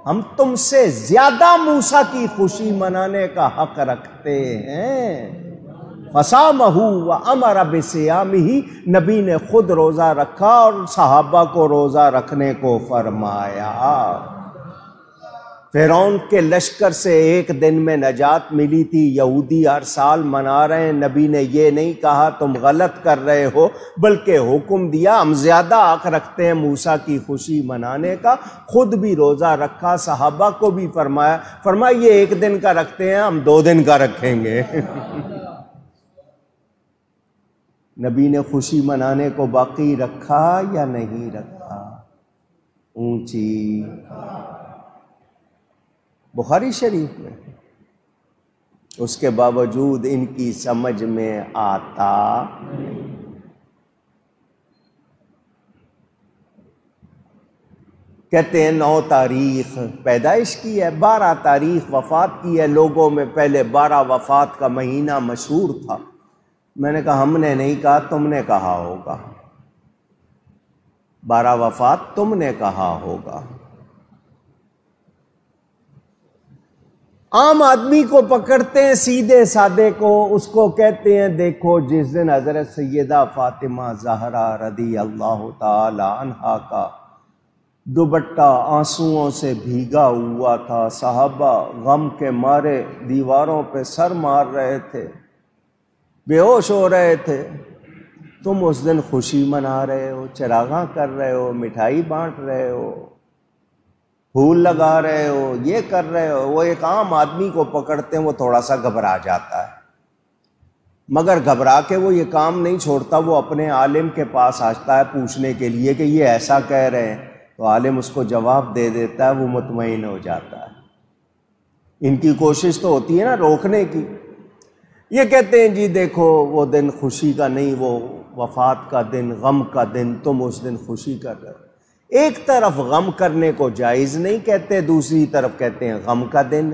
ہم تم سے زیادہ موسیٰ کی خوشی منانے کا حق رکھتے ہیں۔ فصامہ وامر بصیامہ، نبی نے خود روزہ رکھا اور صحابہ کو روزہ رکھنے کو فرمایا۔ فرعون کے لشکر سے ایک دن میں نجات ملی تھی، یہودی ہر سال منا رہے ہیں، نبی نے یہ نہیں کہا تم غلط کر رہے ہو، بلکہ حکم دیا ہم زیادہ حق رکھتے ہیں موسیٰ کی خوشی منانے کا، خود بھی روزہ رکھا، صحابہ کو بھی فرمایا یہ ایک دن کا رکھتے ہیں، ہم 2 دن کا رکھیں گے۔ نبی نے خوشی منانے کو باقی رکھا یا نہیں رکھا؟ اونچی بخاری شریف میں، اس کے باوجود ان کی سمجھ میں آتا کہتے ہیں 9 تاریخ پیدائش کی ہے، 12 تاریخ وفات کی ہے۔ لوگوں میں پہلے 12 وفات کا مہینہ مشہور تھا، میں نے کہا ہم نے نہیں کہا، تم نے کہا ہوگا، 12 وفات تم نے کہا ہوگا۔ عام آدمی کو پکڑتے ہیں، سیدھے سادے کو، اس کو کہتے ہیں دیکھو جس دن حضرت سیدہ فاطمہ زہرا رضی اللہ تعالی عنہا کا دوپٹہ آنسوؤں سے بھیگا ہوا تھا، صحابہ غم کے مارے دیواروں پہ سر مار رہے تھے، بے ہوش ہو رہے تھے، تم اس دن خوشی منا رہے ہو، چراغاں کر رہے ہو، مٹھائی بانٹ رہے ہو، پھول لگا رہے ہو، یہ کر رہے ہو۔ وہ ایک عام آدمی کو پکڑتے ہیں، وہ تھوڑا سا گھبرا جاتا ہے، مگر گھبرا کے وہ یہ کام نہیں چھوڑتا، وہ اپنے عالم کے پاس آتا ہے پوچھنے کے لیے کہ یہ ایسا کہہ رہے ہیں، تو عالم اس کو جواب دے دیتا ہے، وہ مطمئن ہو جاتا ہے۔ ان کی کوشش تو ہوتی ہے نا روکنے کی۔ یہ کہتے ہیں جی دیکھو وہ دن خوشی کا نہیں، وہ وفات کا دن، غم کا دن، تم اس دن خوشی کر رہے ہو۔ ایک طرف غم کرنے کو جائز نہیں کہتے، دوسری طرف کہتے ہیں غم کا دن۔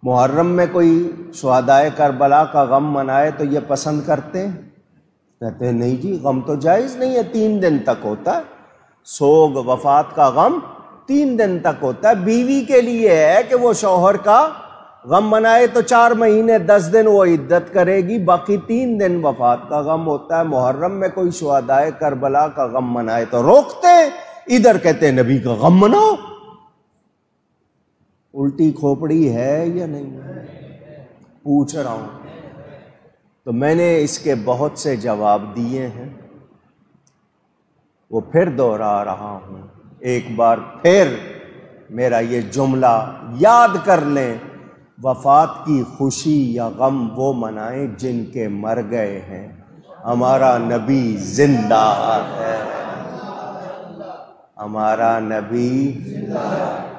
محرم میں کوئی شہدائے کربلا کا غم منائے تو یہ پسند کرتے ہیں؟ کہتے ہیں نہیں جی غم تو جائز نہیں ہے، 3 دن تک ہوتا ہے، سوگ وفات کا غم 3 دن تک ہوتا ہے۔ بیوی کے لیے ہے کہ وہ شوہر کا غم منائے تو 4 مہینے 10 دن وہ عدت کرے گی، باقی 3 دن وفات کا غم ہوتا ہے۔ محرم میں کوئی شہدائے کربلا کا غم منائے تو روکتے ہیں، ادھر کہتے ہیں نبی کا غم مناؤ۔ الٹی کھوپڑی ہے یا نہیں؟ پوچھ رہا ہوں۔ تو میں نے اس کے بہت سے جواب دیے ہیں، وہ پھر دوہرا رہا ہوں۔ ایک بار پھر میرا یہ جملہ یاد کر لیں، وفات کی خوشی یا غم وہ منائیں جن کے مر گئے ہیں، ہمارا نبی زندہ ہے، ہمارا نبی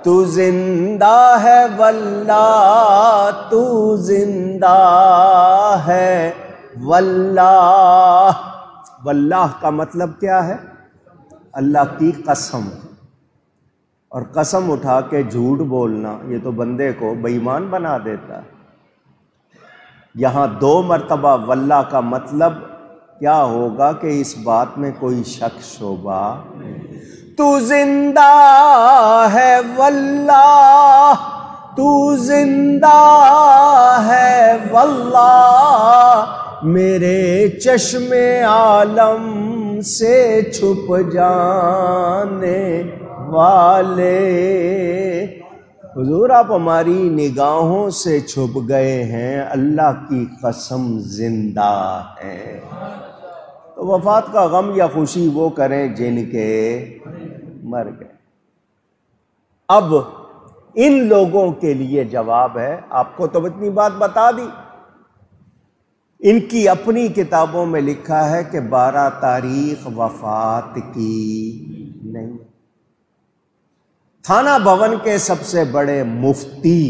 تو زندہ ہے واللہ، تو زندہ ہے واللہ۔ واللہ کا مطلب کیا ہے؟ اللہ کی قسم، اور قسم اٹھا کے جھوٹ بولنا یہ تو بندے کو بے ایمان بنا دیتا ہے۔ یہاں 2 مرتبہ واللہ کا مطلب کیا ہوگا کہ اس بات میں کوئی شک شبہ تو زندہ ہے واللہ، تو زندہ ہے واللہ، میرے چشم عالم سے چھپ جانے والے، حضور آپ ہماری نگاہوں سے چھپ گئے ہیں، اللہ کی قسم زندہ ہیں۔ تو وفات کا غم یا خوشی وہ کریں جن کے مر گئے۔ اب ان لوگوں کے لیے جواب ہے، آپ کو تو اتنی بات بتا دی، ان کی اپنی کتابوں میں لکھا ہے کہ 12 تاریخ وفات کی نہیں۔ تھانہ بھون کے سب سے بڑے مفتی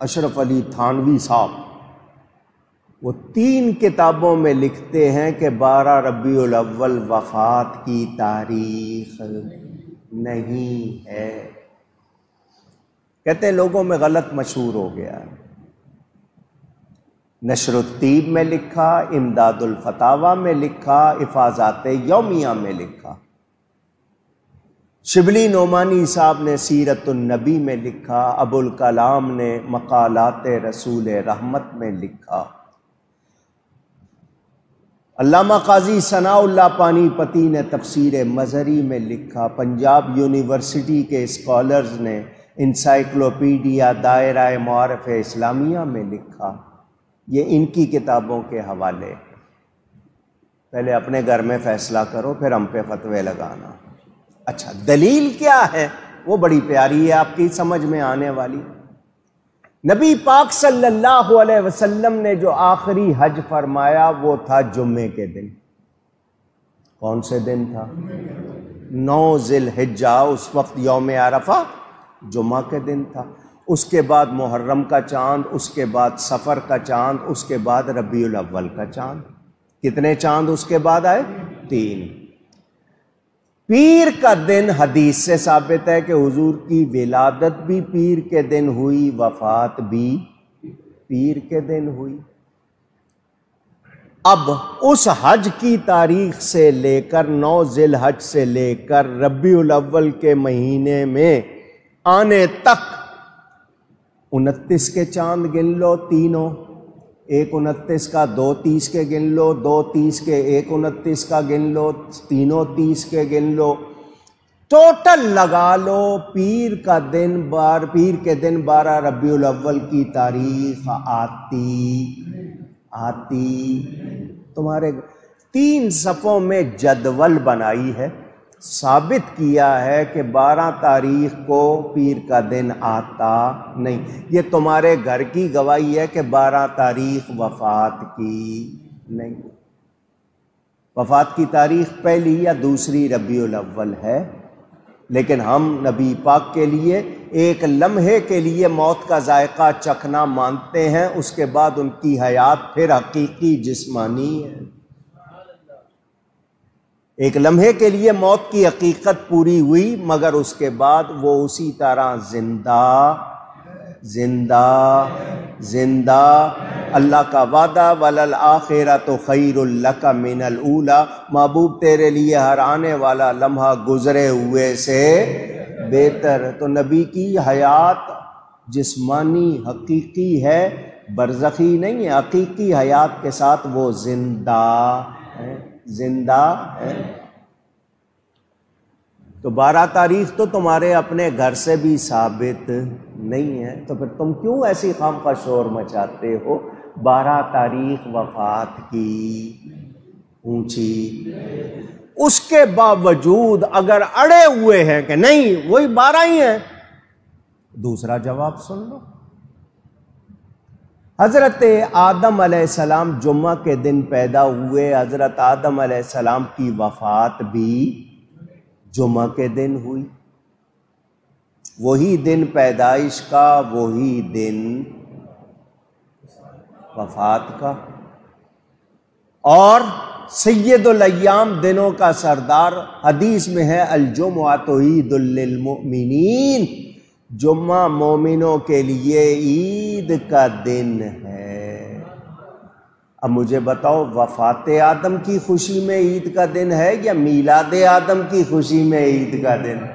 اشرف علی تھانوی صاحب، وہ 3 کتابوں میں لکھتے ہیں کہ 12 ربیع الاول وفات کی تاریخ نہیں ہے۔ کہتے ہیں لوگوں میں غلط مشہور ہو گیا ہے۔ نشر الطیب میں لکھا، امداد الفتاوی میں لکھا، افاضات یومیہ میں لکھا۔ شبلی نعمانی صاحب نے سیرت النبی میں لکھا، ابو الکلام نے مقالات رسول رحمت میں لکھا، علامہ قاضی ثناء اللہ پانی پتی نے تفسیر مظہری میں لکھا، پنجاب یونیورسٹی کے اسکالرز نے انسائکلوپیڈیا دائرہ معارف اسلامیہ میں لکھا۔ یہ ان کی کتابوں کے حوالے۔ پہلے اپنے گھر میں فیصلہ کرو، پھر ہم پہ فتوے لگانا۔ اچھا، دلیل کیا ہے؟ وہ بڑی پیاری ہے، آپ کی سمجھ میں آنے والی۔ نبی پاک صلی اللہ علیہ وسلم نے جو آخری حج فرمایا وہ تھا جمعے کے دن۔ کون سے دن تھا؟ 9 ذی الحجہ، اس وقت یوم عرفہ جمعہ کے دن تھا۔ اس کے بعد محرم کا چاند، اس کے بعد صفر کا چاند، اس کے بعد ربیع الاول کا چاند۔ کتنے چاند اس کے بعد آئے؟ 3۔ پیر کا دن حدیث سے ثابت ہے کہ حضور کی ولادت بھی پیر کے دن ہوئی، وفات بھی پیر کے دن ہوئی۔ اب اس حج کی تاریخ سے لے کر 9 ذی الحج سے لے کر ربیع الاول کے مہینے میں آنے تک 29 کے چاند گن لو تینوں، ایک 29 کا 2 30 کے گن لو، 2 30 کے ایک 29 کا گن لو، تینوں 30 کے گن لو، ٹوٹل لگا لو۔ پیر کے دن 12 ربیع الاول کی تاریخ آتی تمہارے 3 صفوں میں جدول بنائی ہے، ثابت کیا ہے کہ 12 تاریخ کو پیر کا دن آتا نہیں۔ یہ تمہارے گھر کی گواہی ہے کہ 12 تاریخ وفات کی نہیں۔ وفات کی تاریخ پہلی یا دوسری ربیع الاول ہے، لیکن ہم نبی پاک کے لیے ایک لمحے کے لیے موت کا ذائقہ چکھنا مانتے ہیں، اس کے بعد ان کی حیات پھر حقیقی جسمانی ہے۔ ایک لمحے کے لیے موت کی حقیقت پوری ہوئی، مگر اس کے بعد وہ اسی طرح زندہ۔ اللہ کا وعدہ وَلَلْآخِرَةُ خَيْرٌ لَكَ مِنَ الْأُولَى، محبوب تیرے لیے ہر آنے والا لمحہ گزرے ہوئے سے بہتر۔ تو نبی کی حیات جسمانی حقیقی ہے، برزخی نہیں ہے، حقیقی حیات کے ساتھ وہ زندہ ہے۔ تو 12 تاریخ تو تمہارے اپنے گھر سے بھی ثابت نہیں ہے، تو پھر تم کیوں ایسی خامخواہ شور مچاتے ہو؟ 12 تاریخ وفات کی اونچی، اس کے باوجود اگر اڑے ہوئے ہیں کہ نہیں وہی 12 ہی ہیں، دوسرا جواب سن لو۔ حضرت آدم علیہ السلام جمعہ کے دن پیدا ہوئے، حضرت آدم علیہ السلام کی وفات بھی جمعہ کے دن ہوئی۔ وہی دن پیدائش کا، وہی دن وفات کا، اور سید الایام دنوں کا سردار۔ حدیث میں ہے الجمعۃ عید للمؤمنین، جمعہ مومنوں کے لیے عید کا دن ہے۔ اب مجھے بتاؤ، وفات آدم کی خوشی میں عید کا دن ہے یا میلاد آدم کی خوشی میں عید کا دن ہے؟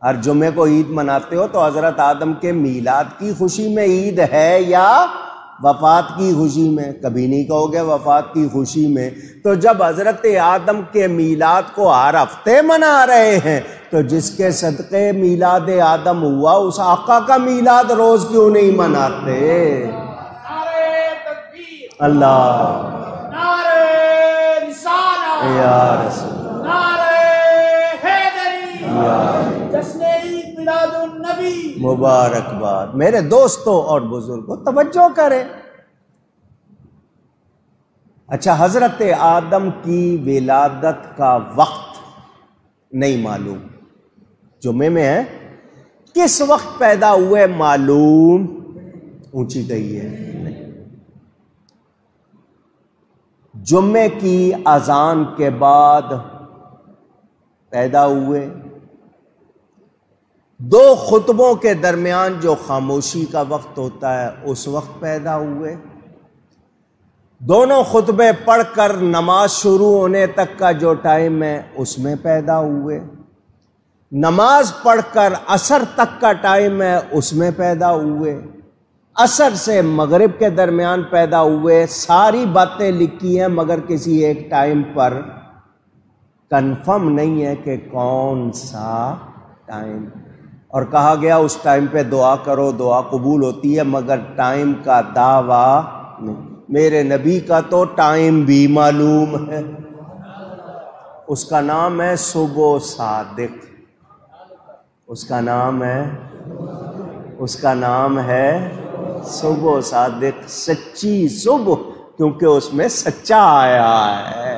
ہر جمعے کو عید مناتے ہو تو حضرت آدم کے میلاد کی خوشی میں عید ہے یا وفات کی خوشی میں؟ کبھی نہیں کہو گے وفات کی خوشی میں۔ تو جب حضرت آدم کے میلاد کو ہر ہفتے منا رہے ہیں تو جس کے صدقے میلاد آدم ہوا اس آقا کا میلاد روز کیوں نہیں مناتے؟ نعرہ تکبیر، اللہ، نعرہ رسالہ، یا رسول، نعرہ حیدری، جشن عید میلاد النبی۔ مبارکباد۔ میرے دوستوں اور بزرگوں توجہ کریں۔ اچھا، حضرت آدم کی ولادت کا وقت نہیں معلوم، جمعے میں ہے، کس وقت پیدا ہوئے معلوم، اونچی گئی ہے نہیں۔ جمعے کی اذان کے بعد پیدا ہوئے، 2 خطبوں کے درمیان جو خاموشی کا وقت ہوتا ہے اس وقت پیدا ہوئے، دونوں خطبے پڑھ کر نماز شروع ہونے تک کا جو ٹائم ہے اس میں پیدا ہوئے، نماز پڑھ کر عصر تک کا ٹائم ہے اس میں پیدا ہوئے، عصر سے مغرب کے درمیان پیدا ہوئے، ساری باتیں لکھی ہیں مگر کسی ایک ٹائم پر کنفرم نہیں ہے کہ کون سا ٹائم، اور کہا گیا اس ٹائم پہ دعا کرو دعا قبول ہوتی ہے، مگر ٹائم کا دعویٰ نہیں۔ میرے نبی کا تو ٹائم بھی معلوم ہے، اس کا نام ہے صبح صادق، اس کا نام ہے صبح صادق، سچی صبح، کیونکہ اس میں سچا آیا ہے۔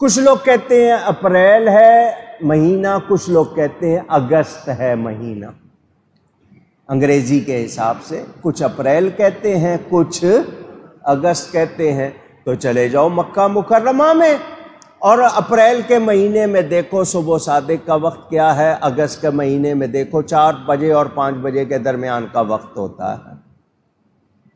کچھ لوگ کہتے ہیں اپریل ہے مہینہ، کچھ لوگ کہتے ہیں اگست ہے مہینہ، انگریزی کے حساب سے کچھ اپریل کہتے ہیں کچھ اگست کہتے ہیں۔ تو چلے جاؤ مکہ مکرمہ میں اور اپریل کے مہینے میں دیکھو صبح صادق کا وقت کیا ہے، اگست کے مہینے میں دیکھو 4 بجے اور 5 بجے کے درمیان کا وقت ہوتا ہے،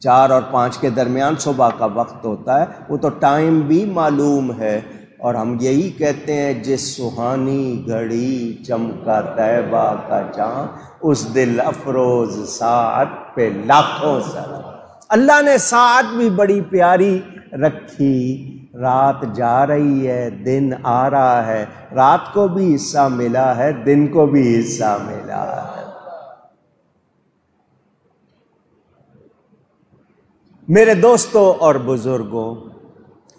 4 اور 5 کے درمیان صبح کا وقت ہوتا ہے، وہ تو ٹائم بھی معلوم ہے۔ اور ہم یہی کہتے ہیں جس سہانی گھڑی چمکا طیبہ کا چاند، اس دل افروز ساعت پہ لاکھوں سلام۔ اللہ نے ساعت بھی بڑی پیاری رکھی، رات جا رہی ہے دن آ رہا ہے، رات کو بھی حصہ ملا ہے دن کو بھی حصہ ملا ہے۔ میرے دوستوں اور بزرگوں،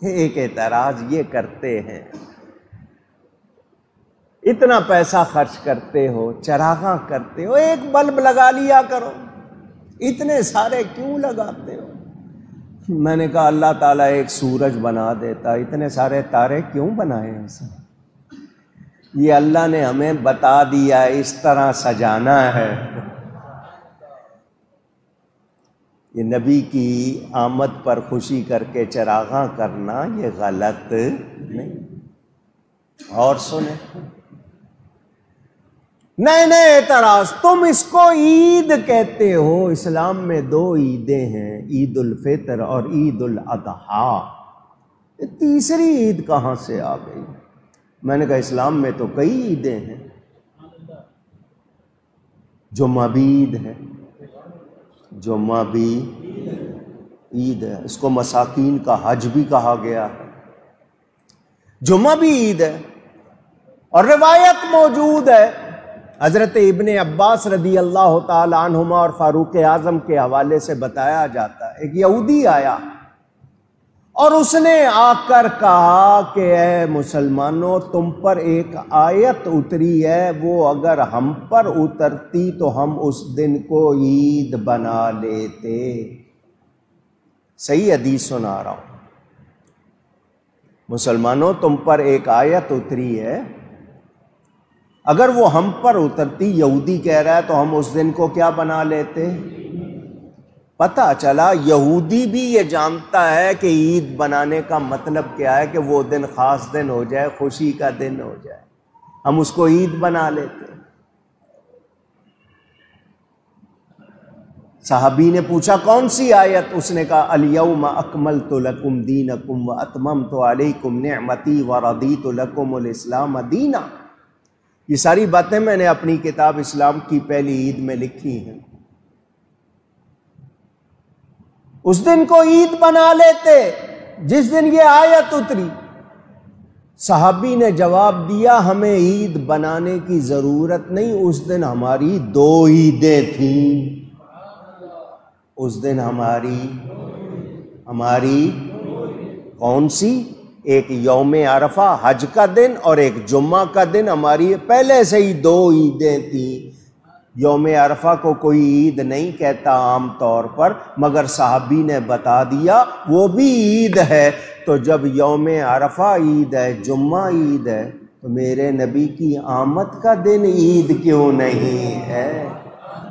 ایک اعتراض یہ کرتے ہیں، اتنا پیسہ خرچ کرتے ہو، چراغاں کرتے ہو، ایک بلب لگا لیا کرو، اتنے سارے کیوں لگاتے ہو؟ میں نے کہا اللہ تعالیٰ ایک سورج بنا دیتا، اتنے سارے تارے کیوں بنائے ایسے؟ یہ اللہ نے ہمیں بتا دیا اس طرح سجانا ہے۔ یہ نبی کی آمد پر خوشی کر کے چراغاں کرنا یہ غلط نہیں۔ اور سنیں نئے نئے اعتراض، تم اس کو عید کہتے ہو، اسلام میں 2 عیدیں ہیں، عید الفطر اور عید الاضحیٰ، تیسری عید کہاں سے آ گئی؟ میں نے کہا اسلام میں تو کئی عیدیں ہیں، جمعہ بھی عید ہے، جمعہ بھی عید ہے، اس کو مساکین کا حج بھی کہا گیا ہے، جمعہ بھی عید ہے۔ اور روایت موجود ہے، حضرت ابن عباس رضی اللہ تعالی عنہما اور فاروق اعظم کے حوالے سے بتایا جاتا ہے، ایک یہودی آیا اور اس نے آ کر کہا کہ اے مسلمانوں، تم پر ایک آیت اتری ہے، وہ اگر ہم پر اترتی تو ہم اس دن کو عید بنا لیتے۔ صحیح حدیث سنا رہا ہوں، مسلمانوں تم پر ایک آیت اتری ہے، اگر وہ ہم پر اترتی، یہودی کہہ رہا ہے، تو ہم اس دن کو کیا بنا لیتے؟ پتہ چلا یہودی بھی یہ جانتا ہے کہ عید بنانے کا مطلب کیا ہے، کہ وہ دن خاص دن ہو جائے، خوشی کا دن ہو جائے، ہم اس کو عید بنا لیتے۔ صحابی نے پوچھا کون سی آیت؟ اس نے کہا الیوم اکملت لکم دینکم واتممت علیکم نعمتی ورضیت لکم الاسلام دینا۔ یہ ساری باتیں میں نے اپنی کتاب اسلام کی پہلی عید میں لکھی ہیں۔ اس دن کو عید بنا لیتے جس دن یہ آیت اتری۔ صحابی نے جواب دیا ہمیں عید بنانے کی ضرورت نہیں، اس دن ہماری 2 عیدیں تھیں، اس دن ہماری کون سی؟ ایک یوم عرفہ حج کا دن اور ایک جمعہ کا دن، ہماری پہلے سے ہی 2 عیدیں تھیں۔ یوم عرفہ کو کوئی عید نہیں کہتا عام طور پر، مگر صحابی نے بتا دیا وہ بھی عید ہے۔ تو جب یوم عرفہ عید ہے، جمعہ عید ہے، تو میرے نبی کی آمد کا دن عید کیوں نہیں ہے؟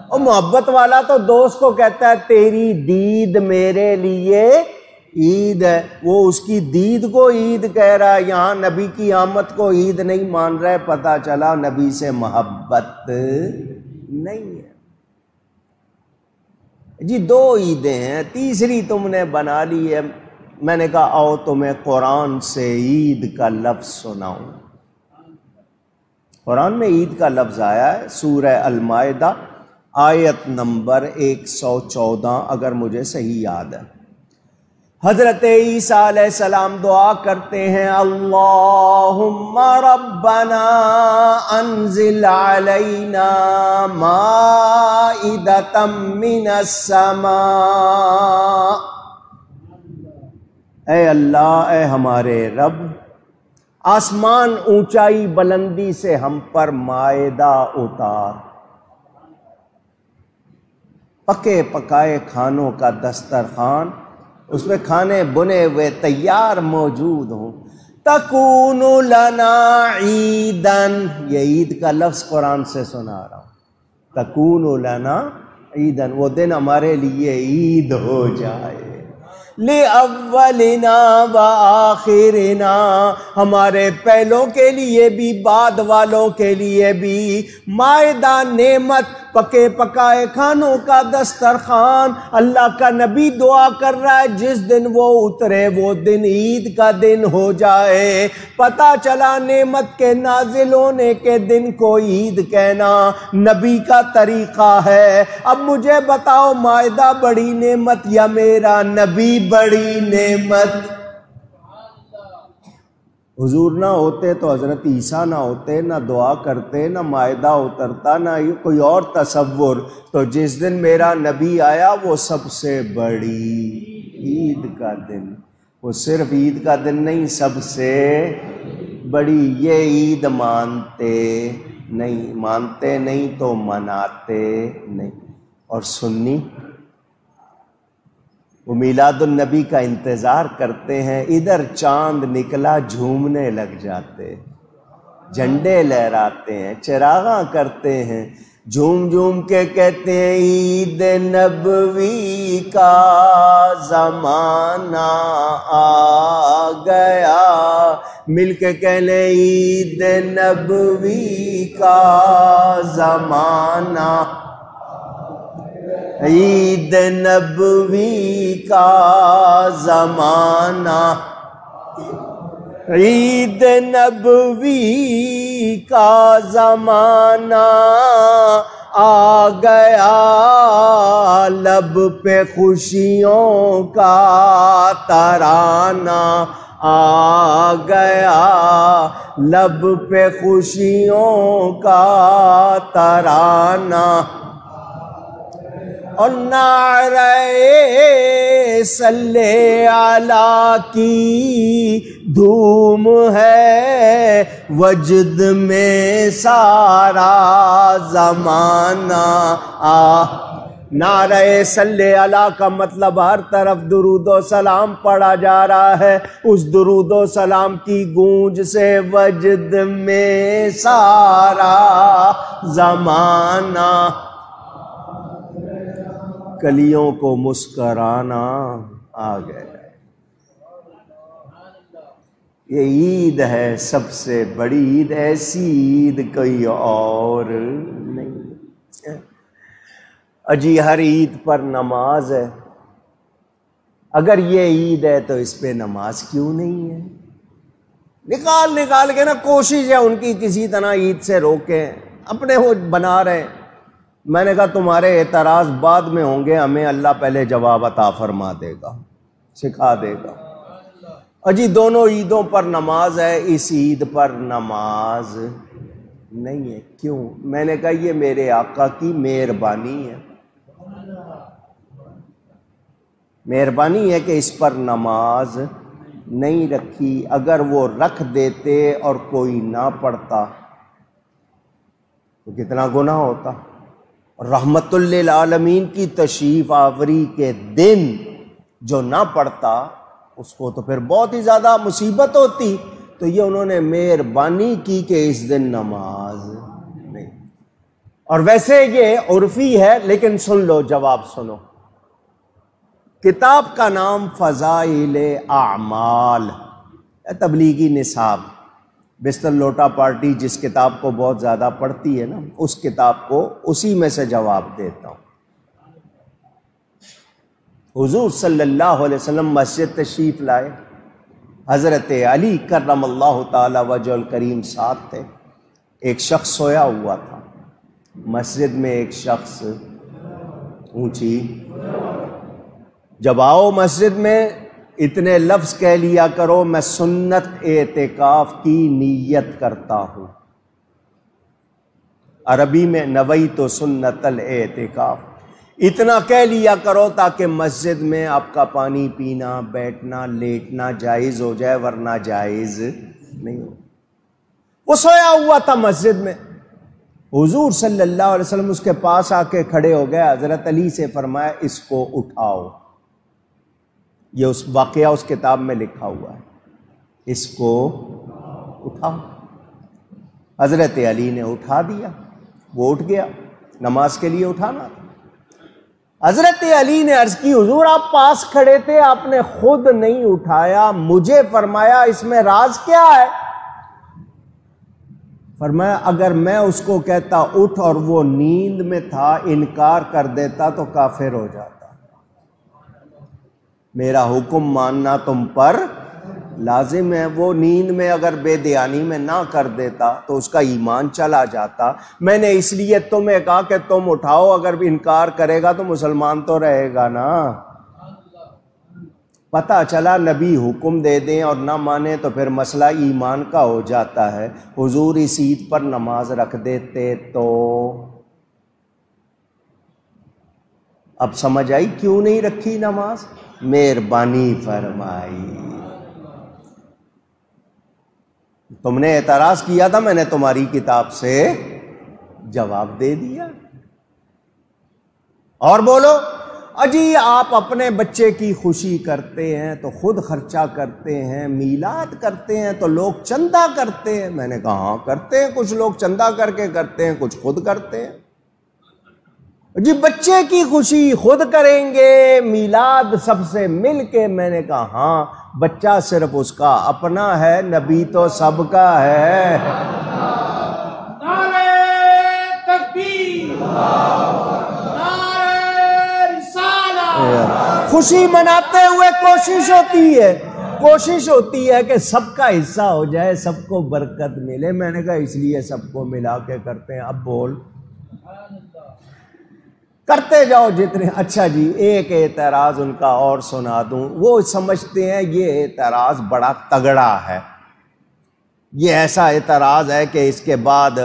اور محبت والا تو دوست کو کہتا ہے تیری دید میرے لیے عید ہے، وہ اس کی دید کو عید کہہ رہا ہے، یہاں نبی کی آمد کو عید نہیں مان رہا ہے۔ پتہ چلا نبی سے محبت نہیں ہے۔ جی 2 عیدیں ہیں، تیسری تم نے بنا لی ہے۔ میں نے کہا آؤ تمہیں قرآن سے عید کا لفظ سناؤں۔ قرآن میں عید کا لفظ آیا ہے سورہ المائدہ آیت نمبر 114 اگر مجھے صحیح یاد ہے۔ حضرت عیسیٰ علیہ السلام دعا کرتے ہیں اللہم ربنا انزل علینا مائدۃ من السماء، اے اللہ، اے ہمارے رب، آسمان اونچائی بلندی سے ہم پر مائدہ اتار، پکے پکائے کھانوں کا دسترخوان، اس میں کھانے بنے ہوئے تیار موجود ہوں۔ تکون لنا عیدن، یہ عید کا لفظ قرآن سے سنا رہا ہوں، تکون لنا عیدن، وہ دن ہمارے لیے عید ہو جائے، لِأَوَّلِنَا وَآخِرِنَا، ہمارے پہلوں کے لیے بھی بعد والوں کے لیے بھی، مائدہ نعمت، پکے پکائے کھانوں کا دسترخوان۔ اللہ کا نبی دعا کر رہا ہے جس دن وہ اترے وہ دن عید کا دن ہو جائے۔ پتہ چلا نعمت کے نازل ہونے کے دن کو عید کہنا نبی کا طریقہ ہے۔ اب مجھے بتاؤ مائدہ بڑی نعمت یا میرا نبی بڑی نعمت؟ حضور نہ ہوتے تو حضرت عیسیٰ نہ ہوتے، نہ دعا کرتے، نہ مائدہ اترتا، نہ کوئی اور تصور، تو جس دن میرا نبی آیا وہ سب سے بڑی عید کا دن، وہ صرف عید کا دن نہیں، سب سے بڑی، یہ عید مانتے نہیں تو مناتے نہیں۔ اور سنی وہ میلاد النبی کا انتظار کرتے ہیں، ادھر چاند نکلا جھومنے لگ جاتے، جھنڈے لہراتے ہیں، چراغاں کرتے ہیں، جھوم جھوم کے کہتے ہیں عید نبوی کا زمانہ آ گیا، مل کے کہنے عید نبوی کا زمانہ، عید نبوی کا زمانہ، عید نبوی کا زمانہ آ گیا، لب پہ خوشیوں کا ترانہ آ گیا، لب پہ خوشیوں کا ترانہ، اور نعرہ صلی علی کی دھوم ہے وجد میں سارا زمانہ نعرہ صلی علی کا مطلب ہر طرف درود و سلام پڑھا جا رہا ہے، اس درود و سلام کی گونج سے وجد میں سارا زمانہ، کلیوں کو مسکرانا آ گیا۔ یہ عید ہے سب سے بڑی عید، ایسی عید کوئی اور نہیں۔ اجی ہر عید پر نماز ہے، اگر یہ عید ہے تو اس پہ نماز کیوں نہیں ہے؟ نکال کے نا کوشش ہے ان کی کسی طرح عید سے روکیں، اپنے وہ بنا رہے ہیں۔ میں نے کہا تمہارے اعتراض بعد میں ہوں گے، ہمیں اللہ پہلے جواب عطا فرما دے گا، سکھا دے گا۔ اجی دونوں عیدوں پر نماز ہے، اس عید پر نماز نہیں ہے، کیوں؟ میں نے کہا یہ میرے آقا کی مہربانی ہے، مہربانی ہے کہ اس پر نماز نہیں رکھی، اگر وہ رکھ دیتے اور کوئی نہ پڑھتا تو کتنا گناہ ہوتا۔ رحمت للعالمین کی تشریف آوری کے دن جو نہ پڑھتا اس کو تو پھر بہت ہی زیادہ مصیبت ہوتی، تو یہ انہوں نے مہربانی کی کہ اس دن نماز نہیں۔ اور ویسے یہ عرفی ہے، لیکن سن لو، جواب سنو۔ کتاب کا نام فضائل اعمال، تبلیغی نصاب، بستر لوٹا پارٹی جس کتاب کو بہت زیادہ پڑھتی ہے نا، اس کتاب کو اسی میں سے جواب دیتا ہوں۔ حضور صلی اللہ علیہ وسلم مسجد تشریف لائے، حضرت علی کرم اللہ تعالی وجہ الکریم ساتھ تھے، ایک شخص سویا ہوا تھا مسجد میں، ایک شخص اونچی، جب آؤ مسجد میں اتنے لفظ کہہ لیا کرو میں سنت اعتکاف کی نیت کرتا ہوں، عربی میں نویت سنت الاعتکاف، اتنا کہہ لیا کرو تاکہ مسجد میں آپ کا پانی پینا، بیٹھنا، لیٹنا جائز ہو جائے، ورنہ جائز نہیں ہو۔ وہ سویا ہوا تھا مسجد میں، حضور صلی اللہ علیہ وسلم اس کے پاس آ کے کھڑے ہو گئے، حضرت علی سے فرمایا اس کو اٹھاؤ، یہ اس واقعہ اس کتاب میں لکھا ہوا ہے، اس کو اٹھاؤ۔ حضرت علی نے اٹھا دیا، وہ اٹھ گیا، نماز کے لیے اٹھانا تھا۔ حضرت علی نے عرض کی حضور آپ پاس کھڑے تھے، آپ نے خود نہیں اٹھایا، مجھے فرمایا اس میں راز کیا ہے؟ فرمایا اگر میں اس کو کہتا اٹھ اور وہ نیند میں تھا، انکار کر دیتا تو کافر ہو جاتا، میرا حکم ماننا تم پر لازم ہے۔ وہ نیند میں اگر بے دیانی میں نہ کر دیتا تو اس کا ایمان چلا جاتا، میں نے اس لیے تمہیں کہا کہ تم اٹھاؤ، اگر انکار کرے گا تو مسلمان تو رہے گا نا۔ پتہ چلا نبی حکم دے دیں اور نہ مانے تو پھر مسئلہ ایمان کا ہو جاتا ہے، حضور اس عید پر نماز رکھ دیتے تو۔ اب سمجھ آئی کیوں نہیں رکھی نماز؟ مہربانی فرمائی۔ تم نے اعتراض کیا تھا، میں نے تمہاری کتاب سے جواب دے دیا۔ اور بولو اجی آپ اپنے بچے کی خوشی کرتے ہیں تو خود خرچہ کرتے ہیں، میلاد کرتے ہیں تو لوگ چندہ کرتے ہیں۔ میں نے کہا ہاں کرتے ہیں، کچھ لوگ چندہ کر کے کرتے ہیں، کچھ خود کرتے ہیں۔ جی بچے کی خوشی خود کریں گے، میلاد سب سے مل کے۔ میں نے کہا ہاں، بچہ صرف اس کا اپنا ہے، نبی تو سب کا ہے۔ نعرہ تکبیر، نعرہ رسالہ۔ خوشی مناتے ہوئے کوشش ہوتی ہے کہ سب کا حصہ ہو جائے، سب کو برکت ملے۔ میں نے کہا اس لیے سب کو ملا کے کرتے ہیں۔ اب بول، کرتے جاؤ جتنے۔ اچھا جی ایک اعتراض ان کا اور سنا دوں۔ وہ سمجھتے ہیں یہ اعتراض بڑا تگڑا ہے، یہ ایسا اعتراض ہے کہ اس کے بعد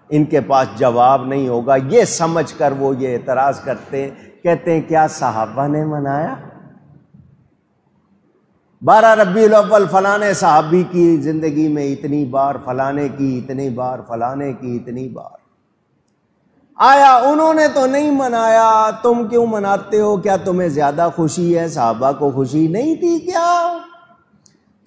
ان کے پاس جواب نہیں ہوگا، یہ سمجھ کر وہ یہ اعتراض کرتے ہیں، کہتے ہیں کیا صحابہ نے منایا؟ 12 ربیع الاول فلانے صحابی کی زندگی میں اتنی بار، فلانے کی اتنی بار، فلانے کی اتنی بار آیا، انہوں نے تو نہیں منایا، تم کیوں مناتے ہو؟ کیا تمہیں زیادہ خوشی ہے؟ صحابہ کو خوشی نہیں تھی کیا؟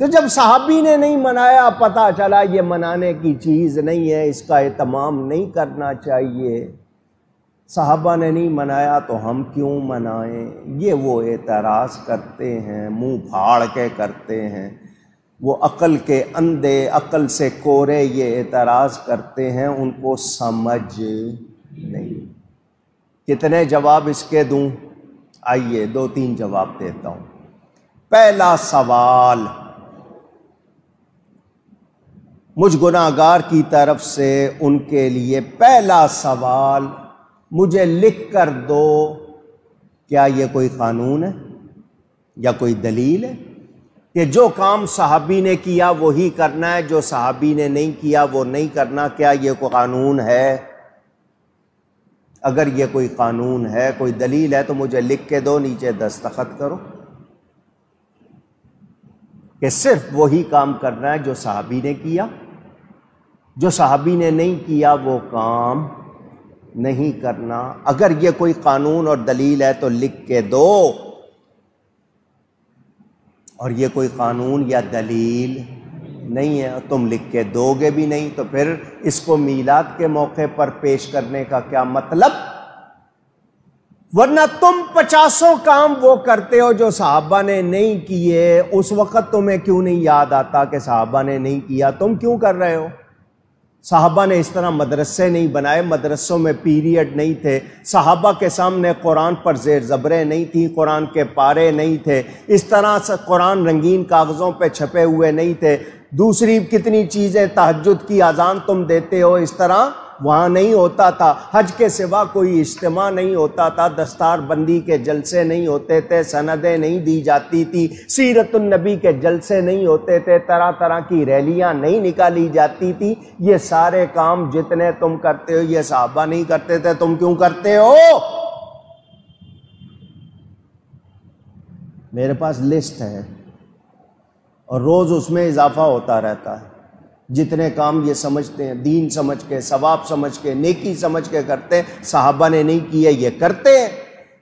تو جب صحابی نے نہیں منایا، پتہ چلا یہ منانے کی چیز نہیں ہے، اس کا اہتمام نہیں کرنا چاہیے۔ صحابہ نے نہیں منایا تو ہم کیوں منائیں؟ یہ وہ اعتراض کرتے ہیں، منہ پھاڑ کے کرتے ہیں، وہ عقل کے اندھے، عقل سے کورے یہ اعتراض کرتے ہیں، ان کو سمجھ نہیں۔ کتنے جواب اس کے دوں؟ آئیے 2-3 جواب دیتا ہوں۔ پہلا سوال مجھ گناہگار کی طرف سے ان کے لیے، پہلا سوال مجھے لکھ کر دو، کیا یہ کوئی قانون ہے یا کوئی دلیل ہے کہ جو کام صحابی نے کیا وہی کرنا ہے، جو صحابی نے نہیں کیا وہ نہیں کرنا؟ کیا یہ کوئی قانون ہے؟ اگر یہ کوئی قانون ہے، کوئی دلیل ہے تو مجھے لکھ کے دو، نیچے دستخط کرو کہ صرف وہی کام کرنا ہے جو صحابی نے کیا، جو صحابی نے نہیں کیا وہ کام نہیں کرنا۔ اگر یہ کوئی قانون اور دلیل ہے تو لکھ کے دو، اور یہ کوئی قانون یا دلیل نہیں ہے، تم لکھ کے دو گے بھی نہیں، تو پھر اس کو میلاد کے موقع پر پیش کرنے کا کیا مطلب؟ ورنہ تم 50 کام وہ کرتے ہو جو صحابہ نے نہیں کیے، اس وقت تمہیں کیوں نہیں یاد آتا کہ صحابہ نے نہیں کیا؟ تم کیوں کر رہے ہو؟ صحابہ نے اس طرح مدرسے نہیں بنائے، مدرسوں میں پیریڈ نہیں تھے، صحابہ کے سامنے قرآن پر زیر زبریں نہیں تھیں، قرآن کے پارے نہیں تھے، اس طرح سے قرآن رنگین کاغذوں پہ چھپے ہوئے نہیں تھے، دوسری کتنی چیزیں، تہجد کی اذان تم دیتے ہو، اس طرح وہاں نہیں ہوتا تھا۔ حج کے سوا کوئی اجتماع نہیں ہوتا تھا، دستار بندی کے جلسے نہیں ہوتے تھے، سندیں نہیں دی جاتی تھی، سیرت النبی کے جلسے نہیں ہوتے تھے، طرح طرح کی ریلیاں نہیں نکالی جاتی تھی۔ یہ سارے کام جتنے تم کرتے ہو یہ صحابہ نہیں کرتے تھے، تم کیوں کرتے ہو؟ میرے پاس لسٹ ہے اور روز اس میں اضافہ ہوتا رہتا ہے۔ جتنے کام یہ سمجھتے ہیں، دین سمجھ کے، ثواب سمجھ کے، نیکی سمجھ کے کرتے ہیں، صحابہ نے نہیں کیے، یہ کرتے ہیں۔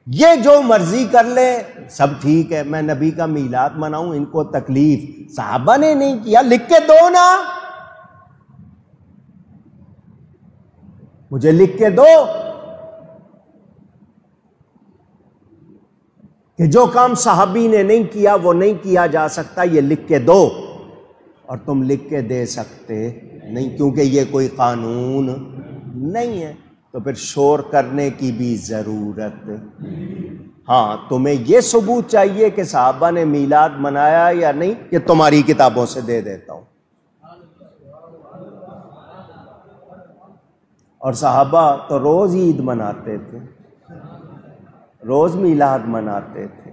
یہ جو مرضی کر لے سب ٹھیک ہے، میں نبی کا میلاد مناؤں، ان کو تکلیف، صحابہ نے نہیں کیا، لکھ کے دو نا، مجھے لکھ کے دو کہ جو کام صحابی نے نہیں کیا وہ نہیں کیا جا سکتا، یہ لکھ کے دو۔ اور تم لکھ کے دے سکتے نہیں، کیونکہ یہ کوئی قانون نہیں ہے، تو پھر شور کرنے کی بھی ضرورت۔ ہاں تمہیں یہ ثبوت چاہیے کہ صحابہ نے میلاد منایا یا نہیں، کہ تمہاری کتابوں سے دے دیتا ہوں۔ اور صحابہ تو روز عید مناتے تھے، روز میلاد مناتے تھے۔